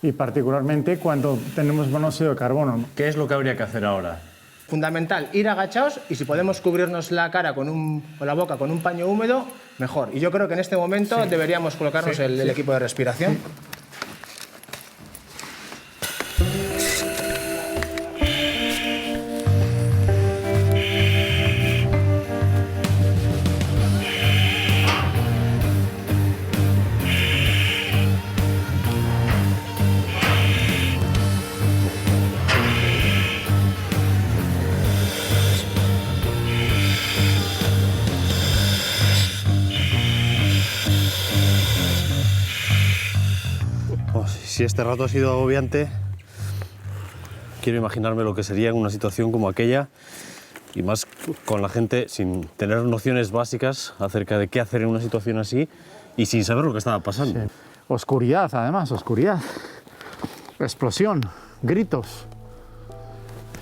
y particularmente cuando tenemos monóxido de carbono. ¿Qué es lo que habría que hacer ahora? Fundamental, ir agachados, y si podemos cubrirnos la cara o la boca con un paño húmedo, mejor. Y yo creo que en este momento deberíamos colocarnos el equipo de respiración. Si este rato ha sido agobiante, quiero imaginarme lo que sería en una situación como aquella, y más con la gente sin tener nociones básicas acerca de qué hacer en una situación así y sin saber lo que estaba pasando. Sí. Oscuridad, además, oscuridad. Explosión, gritos.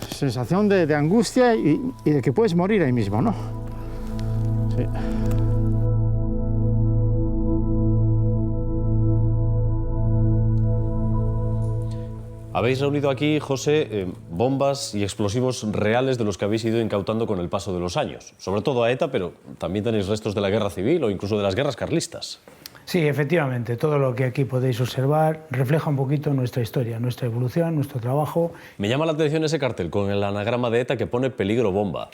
Sensación de angustia y de que puedes morir ahí mismo, ¿no? Sí. Habéis reunido aquí, José, bombas y explosivos reales de los que habéis ido incautando con el paso de los años. Sobre todo a ETA, pero también tenéis restos de la guerra civil o incluso de las guerras carlistas. Sí, efectivamente, todo lo que aquí podéis observar refleja un poquito nuestra historia, nuestra evolución, nuestro trabajo. Me llama la atención ese cartel con el anagrama de ETA que pone peligro bomba.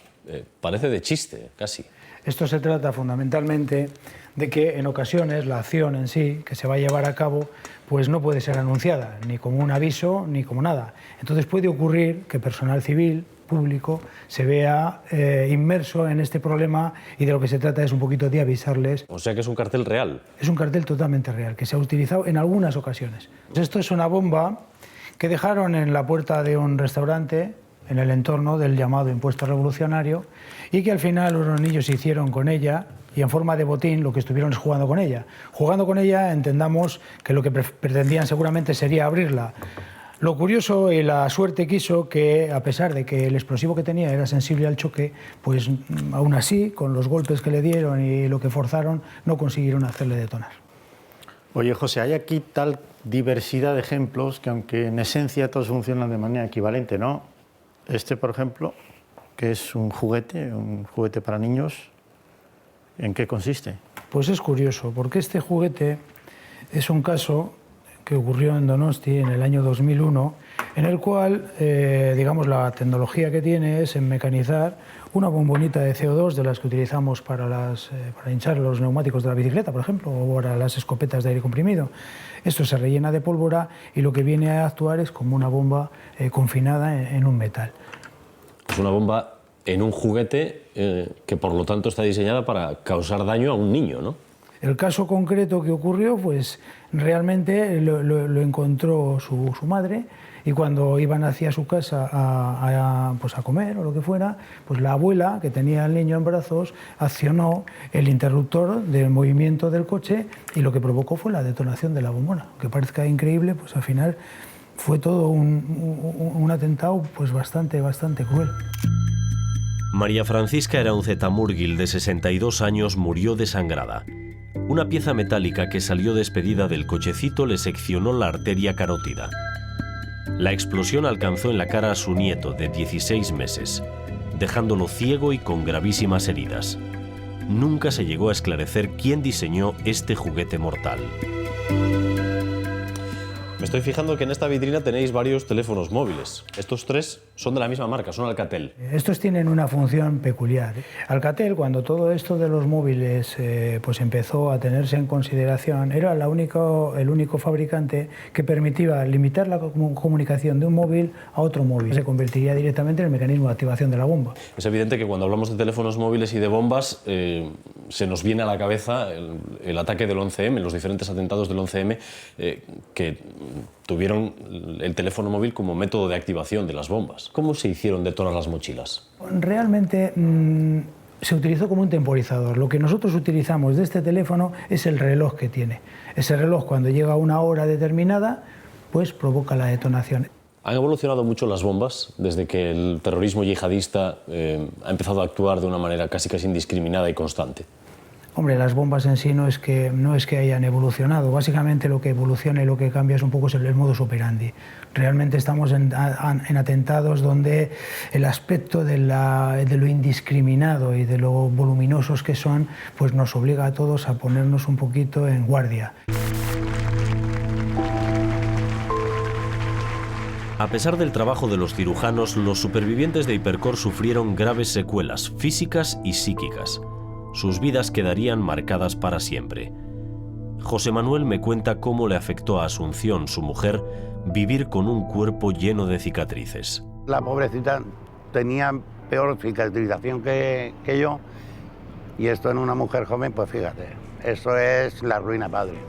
Parece de chiste, casi. Esto se trata fundamentalmente de que en ocasiones la acción en sí que se va a llevar a cabo pues no puede ser anunciada, ni como un aviso ni como nada. Entonces puede ocurrir que personal civil, público, se vea inmerso en este problema, y de lo que se trata es un poquito de avisarles. O sea que es un cartel real. Es un cartel totalmente real, que se ha utilizado en algunas ocasiones. Esto es una bomba que dejaron en la puerta de un restaurante en el entorno del llamado impuesto revolucionario, y que al final unos niños hicieron con ella, y en forma de botín lo que estuvieron es jugando con ella. Jugando con ella, entendamos que lo que pretendían seguramente sería abrirla. Lo curioso y la suerte quiso que, a pesar de que el explosivo que tenía era sensible al choque, pues aún así, con los golpes que le dieron y lo que forzaron, no consiguieron hacerle detonar. Oye, José, hay aquí tal diversidad de ejemplos que, aunque en esencia todos funcionan de manera equivalente, ¿no? Este, por ejemplo, que es un juguete para niños, ¿en qué consiste? Pues es curioso, porque este juguete es un caso que ocurrió en Donosti en el año 2001, en el cual, digamos, la tecnología que tiene es en mecanizar una bombonita de CO2 de las que utilizamos para hinchar los neumáticos de la bicicleta, por ejemplo, o para las escopetas de aire comprimido. Esto se rellena de pólvora y lo que viene a actuar es como una bomba confinada en un metal. Es una bomba en un juguete que por lo tanto está diseñada para causar daño a un niño, ¿no? El caso concreto que ocurrió, pues realmente lo encontró su madre, y cuando iban hacia su casa a comer o lo que fuera, pues la abuela, que tenía al niño en brazos, accionó el interruptor del movimiento del coche, y lo que provocó fue la detonación de la bombona. Aunque parezca increíble, pues al final fue todo un atentado pues bastante cruel. María Francisca Eraunzeta-Murgil, de 62 años, murió desangrada. Una pieza metálica que salió despedida del cochecito le seccionó la arteria carótida. La explosión alcanzó en la cara a su nieto, de 16 meses, dejándolo ciego y con gravísimas heridas. Nunca se llegó a esclarecer quién diseñó este juguete mortal. Me estoy fijando que en esta vitrina tenéis varios teléfonos móviles. Estos tres son de la misma marca, son Alcatel. Estos tienen una función peculiar. Alcatel, cuando todo esto de los móviles pues empezó a tenerse en consideración, era el único fabricante que permitía limitar la comunicación de un móvil a otro móvil. Se convertiría directamente en el mecanismo de activación de la bomba. Es evidente que cuando hablamos de teléfonos móviles y de bombas, se nos viene a la cabeza el ataque del 11M, los diferentes atentados del 11M, que tuvieron el teléfono móvil como método de activación de las bombas. ¿Cómo se hicieron de todas las mochilas? Realmente se utilizó como un temporizador. Lo que nosotros utilizamos de este teléfono es el reloj que tiene. Ese reloj, cuando llega a una hora determinada, pues provoca la detonación. ¿Han evolucionado mucho las bombas desde que el terrorismo yihadista ha empezado a actuar de una manera casi indiscriminada y constante? Hombre, las bombas en sí no es que hayan evolucionado. Básicamente lo que evoluciona y lo que cambia es un poco el modus operandi. Realmente estamos en atentados donde el aspecto de lo indiscriminado y de lo voluminosos que son, pues nos obliga a todos a ponernos un poquito en guardia. A pesar del trabajo de los cirujanos, los supervivientes de Hipercor sufrieron graves secuelas físicas y psíquicas. Sus vidas quedarían marcadas para siempre. José Manuel me cuenta cómo le afectó a Asunción, su mujer, vivir con un cuerpo lleno de cicatrices. La pobrecita tenía peor cicatrización que yo, y esto en una mujer joven, pues fíjate, eso es la ruina, padre.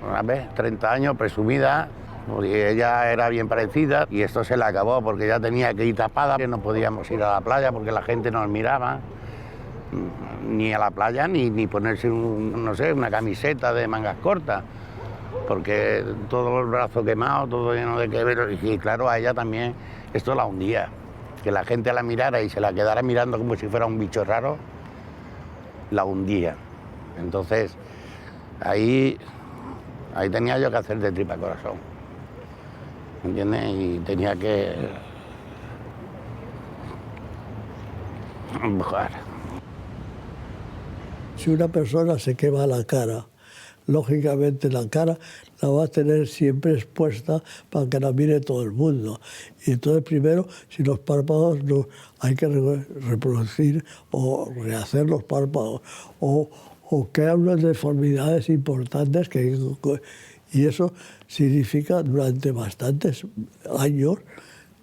Una vez, 30 años, presumida, porque ella era bien parecida, y esto se le acabó porque ya tenía que ir tapada, que no podíamos ir a la playa porque la gente nos miraba. Ni a la playa, ni ponerse, no sé, una camiseta de mangas cortas, porque todo el brazo quemado, todo lleno de queveros, y claro, a ella también esto la hundía. Que la gente la mirara y se la quedara mirando como si fuera un bicho raro, la hundía. Entonces, ahí tenía yo que hacer de tripa corazón, ¿entiendes? Y tenía que empujar. Si una persona se quema la cara, lógicamente la cara la va a tener siempre expuesta para que la mire todo el mundo. Y entonces primero, si los párpados no, hay que reproducir o rehacer los párpados o crear unas deformidades importantes y eso significa durante bastantes años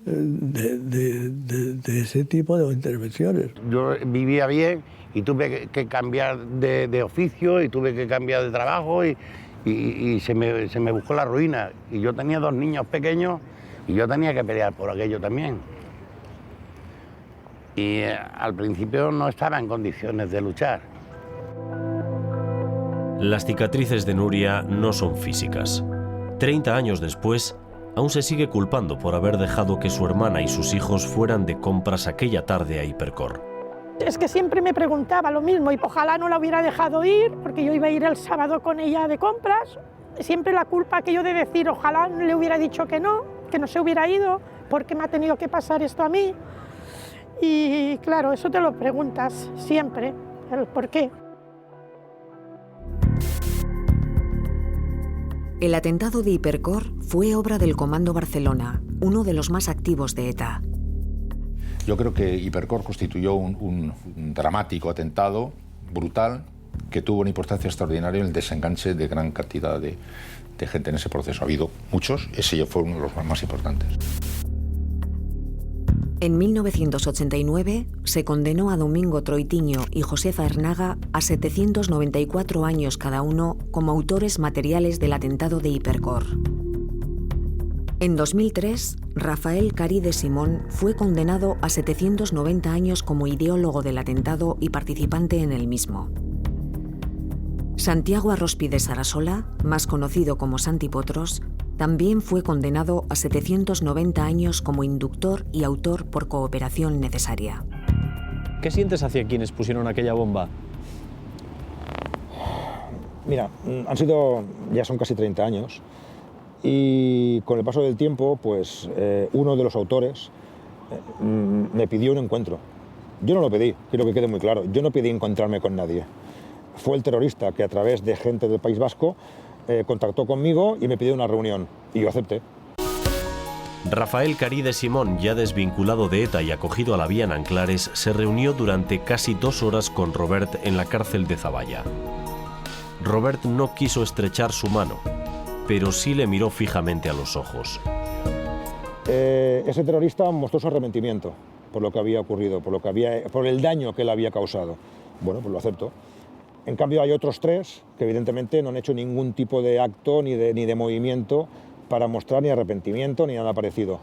de ese tipo de intervenciones. Yo vivía bien y tuve que cambiar de oficio y tuve que cambiar de trabajo y se me buscó la ruina. Y yo tenía 2 niños pequeños y yo tenía que pelear por aquello también. Y al principio no estaba en condiciones de luchar. Las cicatrices de Nuria no son físicas. 30 años después, aún se sigue culpando por haber dejado que su hermana y sus hijos fueran de compras aquella tarde a Hipercor. Es que siempre me preguntaba lo mismo y ojalá no la hubiera dejado ir, porque yo iba a ir el sábado con ella de compras. Siempre la culpa aquello de decir ojalá le hubiera dicho que no se hubiera ido, porque me ha tenido que pasar esto a mí. Y claro, eso te lo preguntas siempre, el por qué. El atentado de Hipercor fue obra del Comando Barcelona, uno de los más activos de ETA. Yo creo que Hipercor constituyó un dramático atentado, brutal, que tuvo una importancia extraordinaria en el desenganche de gran cantidad de gente en ese proceso. Ha habido muchos, ese fue uno de los más importantes. En 1989 se condenó a Domingo Troitiño y Josefa Hernaga a 794 años cada uno como autores materiales del atentado de Hipercor. En 2003, Rafael Carí de Simón fue condenado a 790 años como ideólogo del atentado y participante en el mismo. Santiago Arrospi de Sarasola, más conocido como Santi Potros, también fue condenado a 790 años como inductor y autor por cooperación necesaria. ¿Qué sientes hacia quienes pusieron aquella bomba? Mira, ya son casi 30 años y con el paso del tiempo, pues uno de los autores me pidió un encuentro. Yo no lo pedí, quiero que quede muy claro, yo no pedí encontrarme con nadie. Fue el terrorista que a través de gente del País Vasco contactó conmigo y me pidió una reunión, y yo acepté. Rafael Caride Simón, ya desvinculado de ETA y acogido a la vía en Anclares, se reunió durante casi 2 horas con Robert en la cárcel de Zaballa. Robert no quiso estrechar su mano, pero sí le miró fijamente a los ojos. Ese terrorista mostró su arrepentimiento por lo que había ocurrido, por el daño que le había causado. Bueno, pues lo acepto. En cambio hay otros 3 que evidentemente no han hecho ningún tipo de acto ni de movimiento para mostrar ni arrepentimiento ni nada parecido.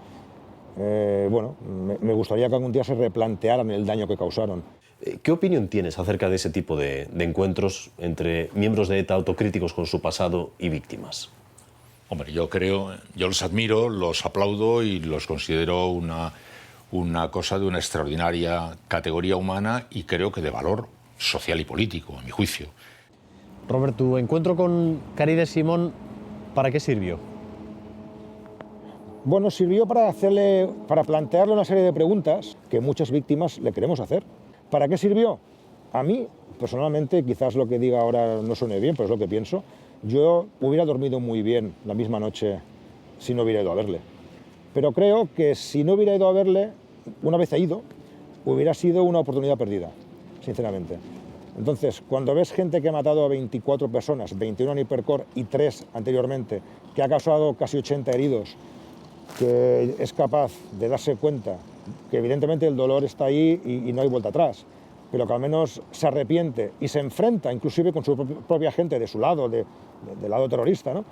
Bueno, me gustaría que algún día se replantearan el daño que causaron. ¿Qué opinión tienes acerca de ese tipo de encuentros entre miembros de ETA autocríticos con su pasado y víctimas? Hombre, yo los admiro, los aplaudo y los considero una cosa de una extraordinaria categoría humana y creo que de valor social y político, a mi juicio. Robert, ¿tu encuentro con Caride Simón para qué sirvió? Bueno, sirvió para plantearle una serie de preguntas que muchas víctimas le queremos hacer. ¿Para qué sirvió? A mí, personalmente, quizás lo que diga ahora no suene bien, pero es lo que pienso. Yo hubiera dormido muy bien la misma noche si no hubiera ido a verle. Pero creo que si no hubiera ido a verle, una vez ha ido, hubiera sido una oportunidad perdida, sinceramente. Entonces, cuando ves gente que ha matado a 24 personas, 21 en Hipercor y 3 anteriormente, que ha causado casi 80 heridos, que es capaz de darse cuenta que evidentemente el dolor está ahí y no hay vuelta atrás, pero que al menos se arrepiente y se enfrenta inclusive con su propia gente de su lado, del lado terrorista, ¿no?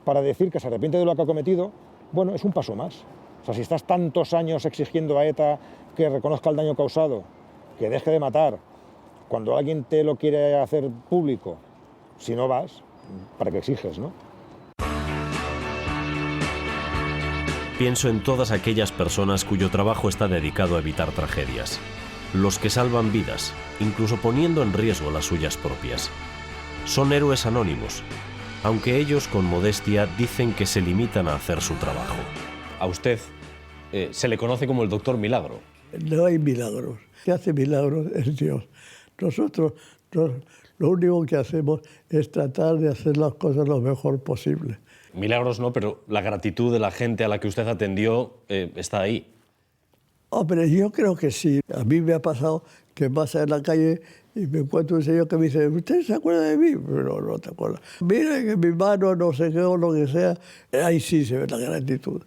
Para decir que se arrepiente de lo que ha cometido, bueno, es un paso más. O sea, si estás tantos años exigiendo a ETA que reconozca el daño causado, que deje de matar, cuando alguien te lo quiere hacer público, si no vas, ¿para qué exiges, no? Pienso en todas aquellas personas cuyo trabajo está dedicado a evitar tragedias. Los que salvan vidas, incluso poniendo en riesgo las suyas propias. Son héroes anónimos, aunque ellos con modestia dicen que se limitan a hacer su trabajo. A usted se le conoce como el Doctor Milagro. No hay milagros. ¿Qué hace milagros? Es Dios. Nosotros lo único que hacemos es tratar de hacer las cosas lo mejor posible. Milagros no, pero la gratitud de la gente a la que usted atendió está ahí. Hombre, yo creo que sí. A mí me ha pasado que pasa en la calle y me encuentro un señor que me dice, ¿usted se acuerda de mí? Pero no te acuerdas. Mira que mi mano, no sé qué o lo que sea. Ahí sí se ve la gratitud.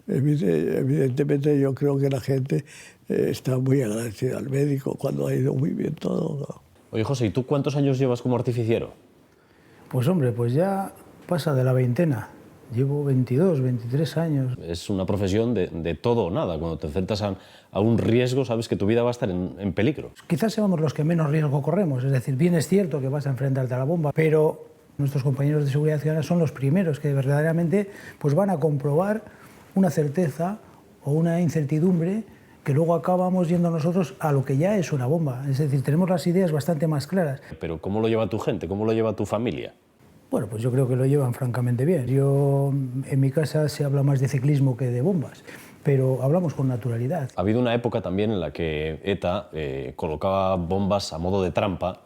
Evidentemente yo creo que la gente está muy agradecida al médico cuando ha ido muy bien todo. Oye, José, ¿y tú cuántos años llevas como artificiero? Pues hombre, pues ya pasa de la veintena. Llevo 22, 23 años. Es una profesión de todo o nada. Cuando te enfrentas a un riesgo, sabes que tu vida va a estar en peligro. Quizás seamos los que menos riesgo corremos. Es decir, bien es cierto que vas a enfrentarte a la bomba, pero nuestros compañeros de seguridad ciudadana son los primeros que verdaderamente pues van a comprobar una certeza o una incertidumbre que luego acabamos yendo nosotros a lo que ya es una bomba. Es decir, tenemos las ideas bastante más claras. Pero ¿cómo lo lleva tu gente? ¿Cómo lo lleva tu familia? Bueno, pues yo creo que lo llevan francamente bien. En mi casa se habla más de ciclismo que de bombas, pero hablamos con naturalidad. Ha habido una época también en la que ETA colocaba bombas a modo de trampa,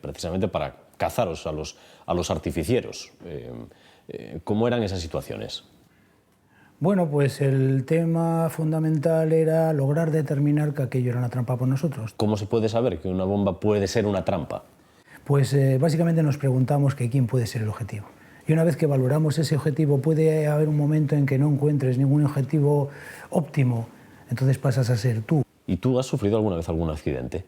precisamente para cazaros a los artificieros. ¿Cómo eran esas situaciones? Bueno, pues el tema fundamental era lograr determinar que aquello era una trampa por nosotros. ¿Cómo se puede saber que una bomba puede ser una trampa? Pues básicamente nos preguntamos que quién puede ser el objetivo. Y una vez que valoramos ese objetivo, puede haber un momento en que no encuentres ningún objetivo óptimo, entonces pasas a ser tú. ¿Y tú has sufrido alguna vez algún accidente?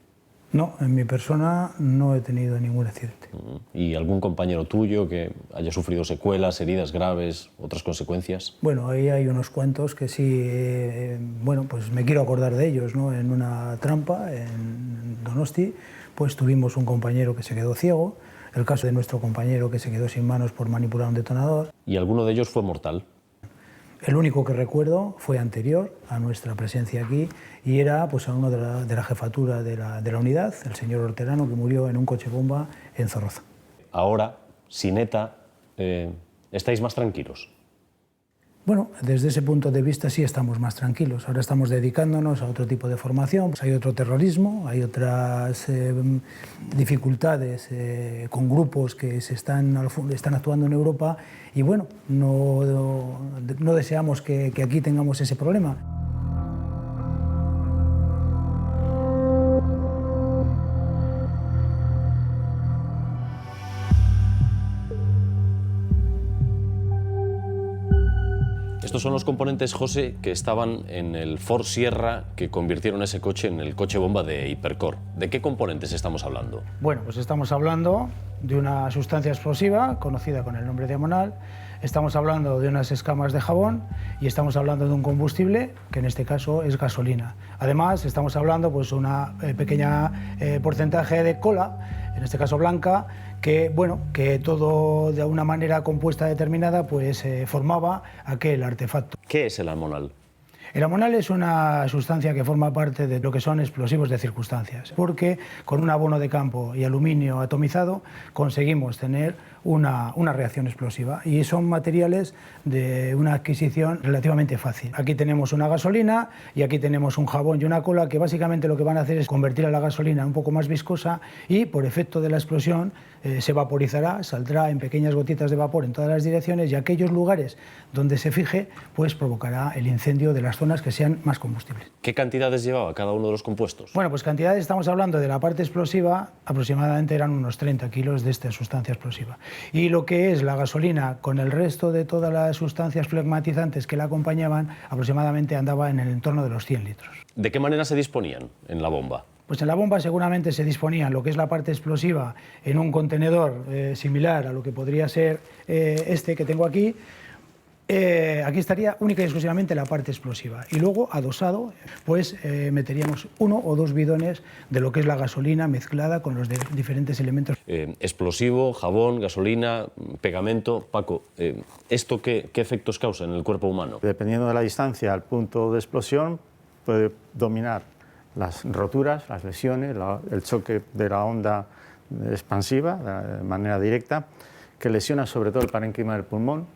No, en mi persona no he tenido ningún accidente. ¿Y algún compañero tuyo que haya sufrido secuelas, heridas graves, otras consecuencias? Bueno, ahí hay unos cuantos que sí, bueno, pues me quiero acordar de ellos, ¿no? En una trampa, en Donosti, pues tuvimos un compañero que se quedó ciego, el caso de nuestro compañero que se quedó sin manos por manipular un detonador. ¿Y alguno de ellos fue mortal? El único que recuerdo fue anterior a nuestra presencia aquí y era pues, a uno de la jefatura de la unidad, el señor Horterano, que murió en un coche bomba en Zorroza. Ahora, sin ETA, ¿estáis más tranquilos? Bueno, desde ese punto de vista sí estamos más tranquilos. Ahora estamos dedicándonos a otro tipo de formación. Hay otro terrorismo, hay otras dificultades con grupos que están actuando en Europa y bueno, no deseamos que aquí tengamos ese problema. Estos son los componentes, José, que estaban en el Ford Sierra que convirtieron ese coche en el coche bomba de Hipercor. ¿De qué componentes estamos hablando? Bueno, pues estamos hablando de una sustancia explosiva conocida con el nombre de amonal, estamos hablando de unas escamas de jabón y estamos hablando de un combustible que en este caso es gasolina. Además, estamos hablando pues una pequeña porcentaje de cola, en este caso blanca, que todo de una manera compuesta determinada pues formaba aquel artefacto. ¿Qué es el amonal? El amonal es una sustancia que forma parte de lo que son explosivos de circunstancias, porque con un abono de campo y aluminio atomizado conseguimos tener una reacción explosiva y son materiales de una adquisición relativamente fácil. Aquí tenemos una gasolina y aquí tenemos un jabón y una cola que básicamente lo que van a hacer es convertir a la gasolina un poco más viscosa y por efecto de la explosión se vaporizará, saldrá en pequeñas gotitas de vapor en todas las direcciones y aquellos lugares donde se fije pues provocará el incendio de las zonas que sean más combustibles. ¿Qué cantidades llevaba cada uno de los compuestos? Bueno, pues cantidades, estamos hablando de la parte explosiva, aproximadamente eran unos 30 kilos de esta sustancia explosiva. Y lo que es la gasolina con el resto de todas las sustancias flegmatizantes que la acompañaban, aproximadamente andaba en el entorno de los 100 litros. ¿De qué manera se disponían en la bomba? Pues en la bomba seguramente se disponía lo que es la parte explosiva en un contenedor similar a lo que podría ser este que tengo aquí. Aquí estaría única y exclusivamente la parte explosiva y luego adosado pues meteríamos 1 o 2 bidones de lo que es la gasolina mezclada con los diferentes elementos. Explosivo, jabón, gasolina, pegamento. Paco, ¿esto qué efectos causa en el cuerpo humano? Dependiendo de la distancia al punto de explosión puede dominar las roturas, las lesiones, el choque de la onda expansiva de manera directa que lesiona sobre todo el parénquima del pulmón,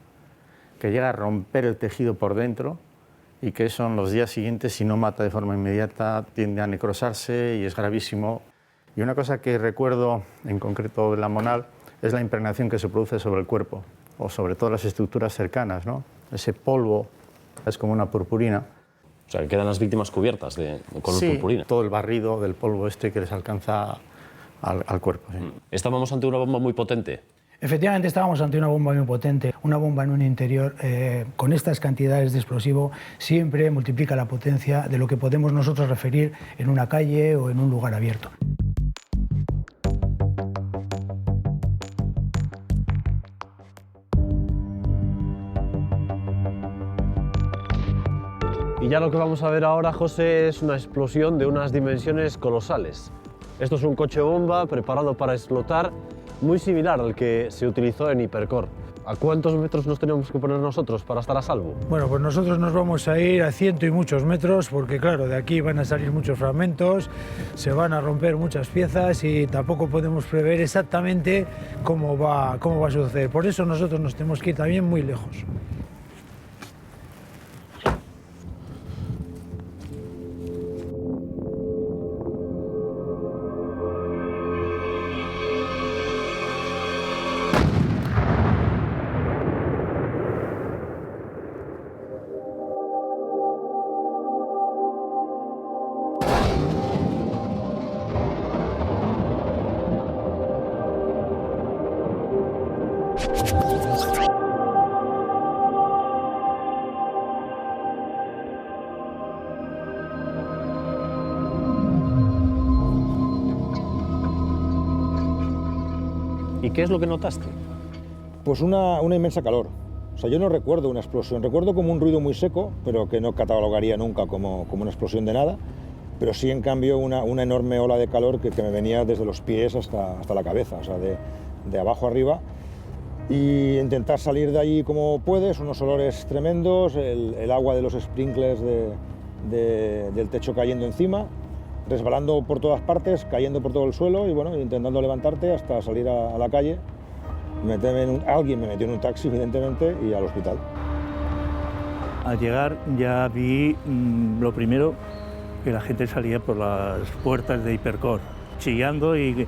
que llega a romper el tejido por dentro y que eso en los días siguientes, si no mata de forma inmediata, tiende a necrosarse y es gravísimo. Y una cosa que recuerdo en concreto del amonal es la impregnación que se produce sobre el cuerpo o sobre todas las estructuras cercanas, ¿no? Ese polvo es como una purpurina. O sea, que quedan las víctimas cubiertas con purpurina. Sí, todo el barrido del polvo este que les alcanza al cuerpo. Sí. ¿Estábamos ante una bomba muy potente? Efectivamente estábamos ante una bomba muy potente. Una bomba en un interior con estas cantidades de explosivo siempre multiplica la potencia de lo que podemos nosotros referir en una calle o en un lugar abierto. Y ya lo que vamos a ver ahora, José, es una explosión de unas dimensiones colosales. Esto es un coche bomba preparado para explotar, muy similar al que se utilizó en Hipercor. ¿A cuántos metros nos tenemos que poner nosotros para estar a salvo? Bueno, pues nosotros nos vamos a ir a 100 y muchos metros, porque claro, de aquí van a salir muchos fragmentos, se van a romper muchas piezas y tampoco podemos prever exactamente cómo va a suceder. Por eso nosotros nos tenemos que ir también muy lejos. ¿Y qué es lo que notaste? Pues una inmensa calor. O sea, yo no recuerdo una explosión. Recuerdo como un ruido muy seco, pero que no catalogaría nunca como una explosión de nada. Pero sí, en cambio, una enorme ola de calor que me venía desde los pies hasta la cabeza, o sea, de abajo arriba. Y intentar salir de allí como puedes, unos olores tremendos, el agua de los sprinklers del techo cayendo encima, resbalando por todas partes, cayendo por todo el suelo y bueno, intentando levantarte hasta salir a la calle. Alguien me metió en un taxi, evidentemente, y al hospital. Al llegar ya vi lo primero, que la gente salía por las puertas de Hipercor, chillando y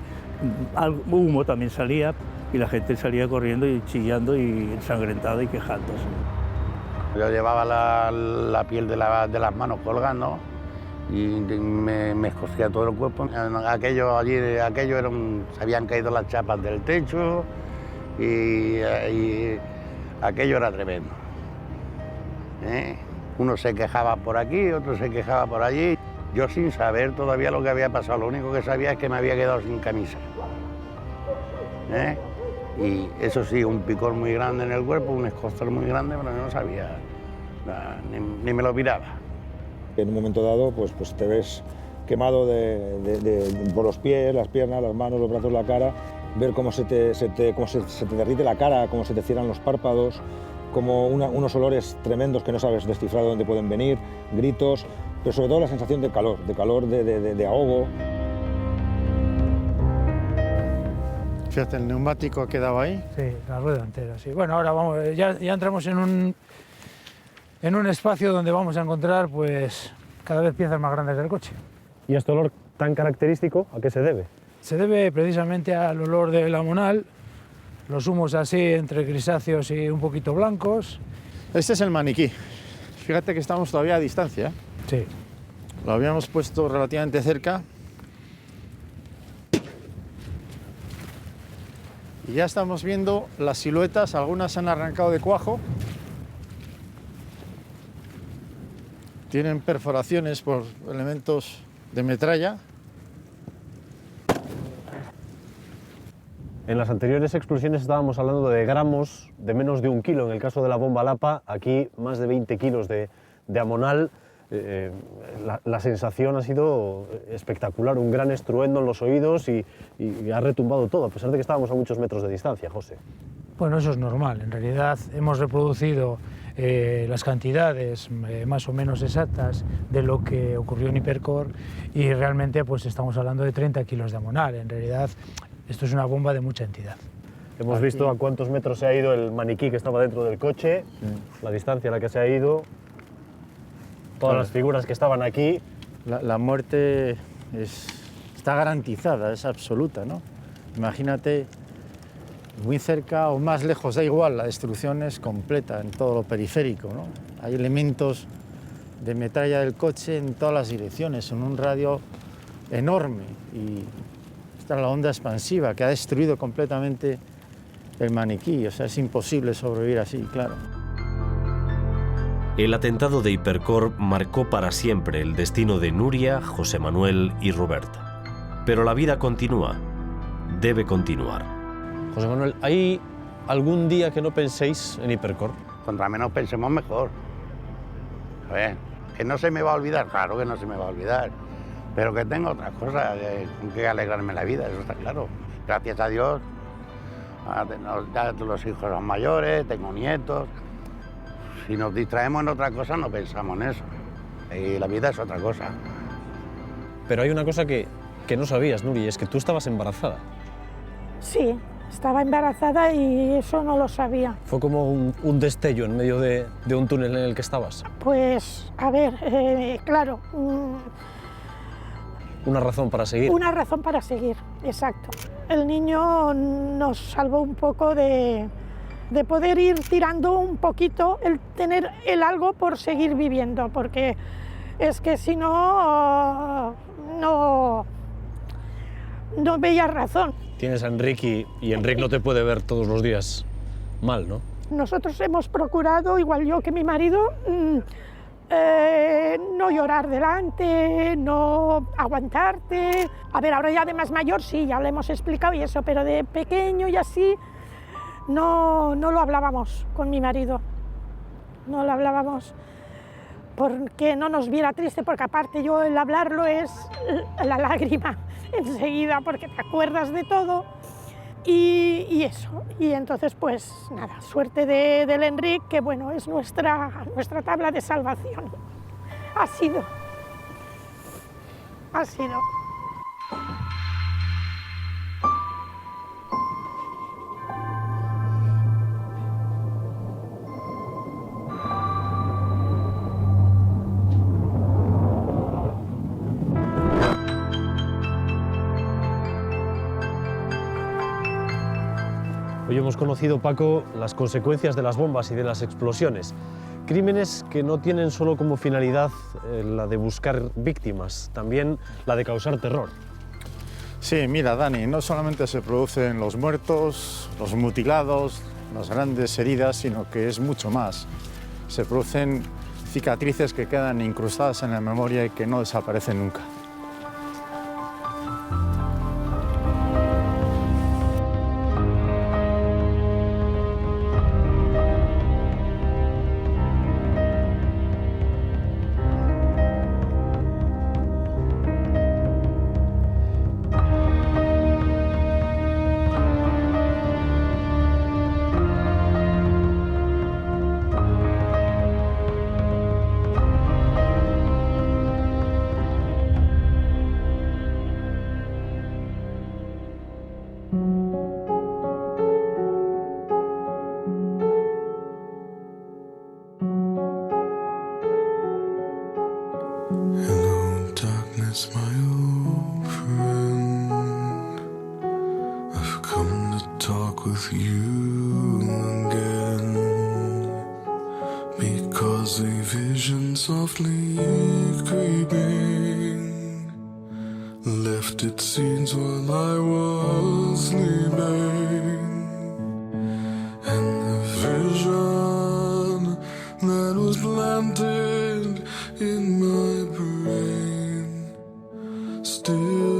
humo también salía y la gente salía corriendo y chillando y ensangrentada y quejándose. Yo llevaba la piel de las manos colgando y me escocía todo el cuerpo. Aquello se habían caído las chapas del techo y aquello era tremendo. Uno se quejaba por aquí, otro se quejaba por allí. Yo sin saber todavía lo que había pasado, lo único que sabía es que me había quedado sin camisa. Y eso sí, un picor muy grande en el cuerpo, un escozor muy grande, pero yo no sabía, ni me lo miraba. En un momento dado, pues te ves quemado por los pies, las piernas, las manos, los brazos, la cara, ver cómo se te derrite la cara, cómo se te cierran los párpados, como unos olores tremendos que no sabes descifrar de dónde pueden venir, gritos, pero sobre todo la sensación de calor, de ahogo. Fíjate, el neumático ha quedado ahí. Sí, la rueda entera, sí. Bueno, ahora vamos, ya entramos en un espacio donde vamos a encontrar pues cada vez piezas más grandes del coche. ¿Y este olor tan característico a qué se debe? Se debe precisamente al olor del amonal, los humos así entre grisáceos y un poquito blancos. Este es el maniquí. Fíjate que estamos todavía a distancia. Sí. Lo habíamos puesto relativamente cerca. Y ya estamos viendo las siluetas, algunas han arrancado de cuajo. Tienen perforaciones por elementos de metralla. En las anteriores explosiones estábamos hablando de gramos, de menos de 1 kilo. En el caso de la bomba Lapa, aquí más de 20 kilos de amonal. La sensación ha sido espectacular, un gran estruendo en los oídos y ha retumbado todo, a pesar de que estábamos a muchos metros de distancia, José. Bueno, eso es normal. En realidad hemos reproducido las cantidades más o menos exactas de lo que ocurrió en Hipercor y realmente pues estamos hablando de 30 kilos de amonal. En realidad esto es una bomba de mucha entidad. Hemos visto a cuántos metros se ha ido el maniquí que estaba dentro del coche, la distancia a la que se ha ido, todas las figuras que estaban aquí. La muerte está garantizada, es absoluta, ¿no? Imagínate, muy cerca o más lejos, da igual, la destrucción es completa en todo lo periférico, ¿no? Hay elementos de metralla del coche en todas las direcciones, en un radio enorme. Y esta es la onda expansiva que ha destruido completamente el maniquí, o sea, es imposible sobrevivir así, claro. El atentado de Hipercor marcó para siempre el destino de Nuria, José Manuel y Roberta. Pero la vida continúa, debe continuar. José Manuel, ¿hay algún día que no penséis en Hipercor? Contra menos pensemos mejor. A ver, que no se me va a olvidar, claro que no se me va a olvidar, pero que tengo otras cosas con que alegrarme la vida, eso está claro. Gracias a Dios, ya los hijos son mayores, tengo nietos. Si nos distraemos en otra cosa, no pensamos en eso. Y la vida es otra cosa. Pero hay una cosa que no sabías, Nuri, es que tú estabas embarazada. Sí, estaba embarazada y eso no lo sabía. Fue como un destello en medio de un túnel en el que estabas. Pues, a ver, claro. Una razón para seguir. Una razón para seguir, exacto. El niño nos salvó un poco de poder ir tirando un poquito, el tener el algo por seguir viviendo, porque es que si no veía razón. Tienes a Enrique y Enrique no te puede ver todos los días mal, ¿no? Nosotros hemos procurado, igual yo que mi marido, no llorar delante, no aguantarte. A ver, ahora ya de más mayor sí, ya lo hemos explicado y eso, pero de pequeño y así no lo hablábamos con mi marido. No lo hablábamos porque no nos viera triste, porque aparte yo el hablarlo es la lágrima enseguida, porque te acuerdas de todo y eso. Y entonces pues nada, suerte del Enrique, que bueno, es nuestra tabla de salvación. Ha sido. Hoy hemos conocido, Paco, las consecuencias de las bombas y de las explosiones. Crímenes que no tienen solo como finalidad la de buscar víctimas, también la de causar terror. Sí, mira, Dani, no solamente se producen los muertos, los mutilados, las grandes heridas, sino que es mucho más. Se producen cicatrices que quedan incrustadas en la memoria y que no desaparecen nunca. Hello, darkness, my old friend. I've come to talk with you again, because a vision softly creeping left its scenes while I was sleeping, and the vision that was planted in my brain still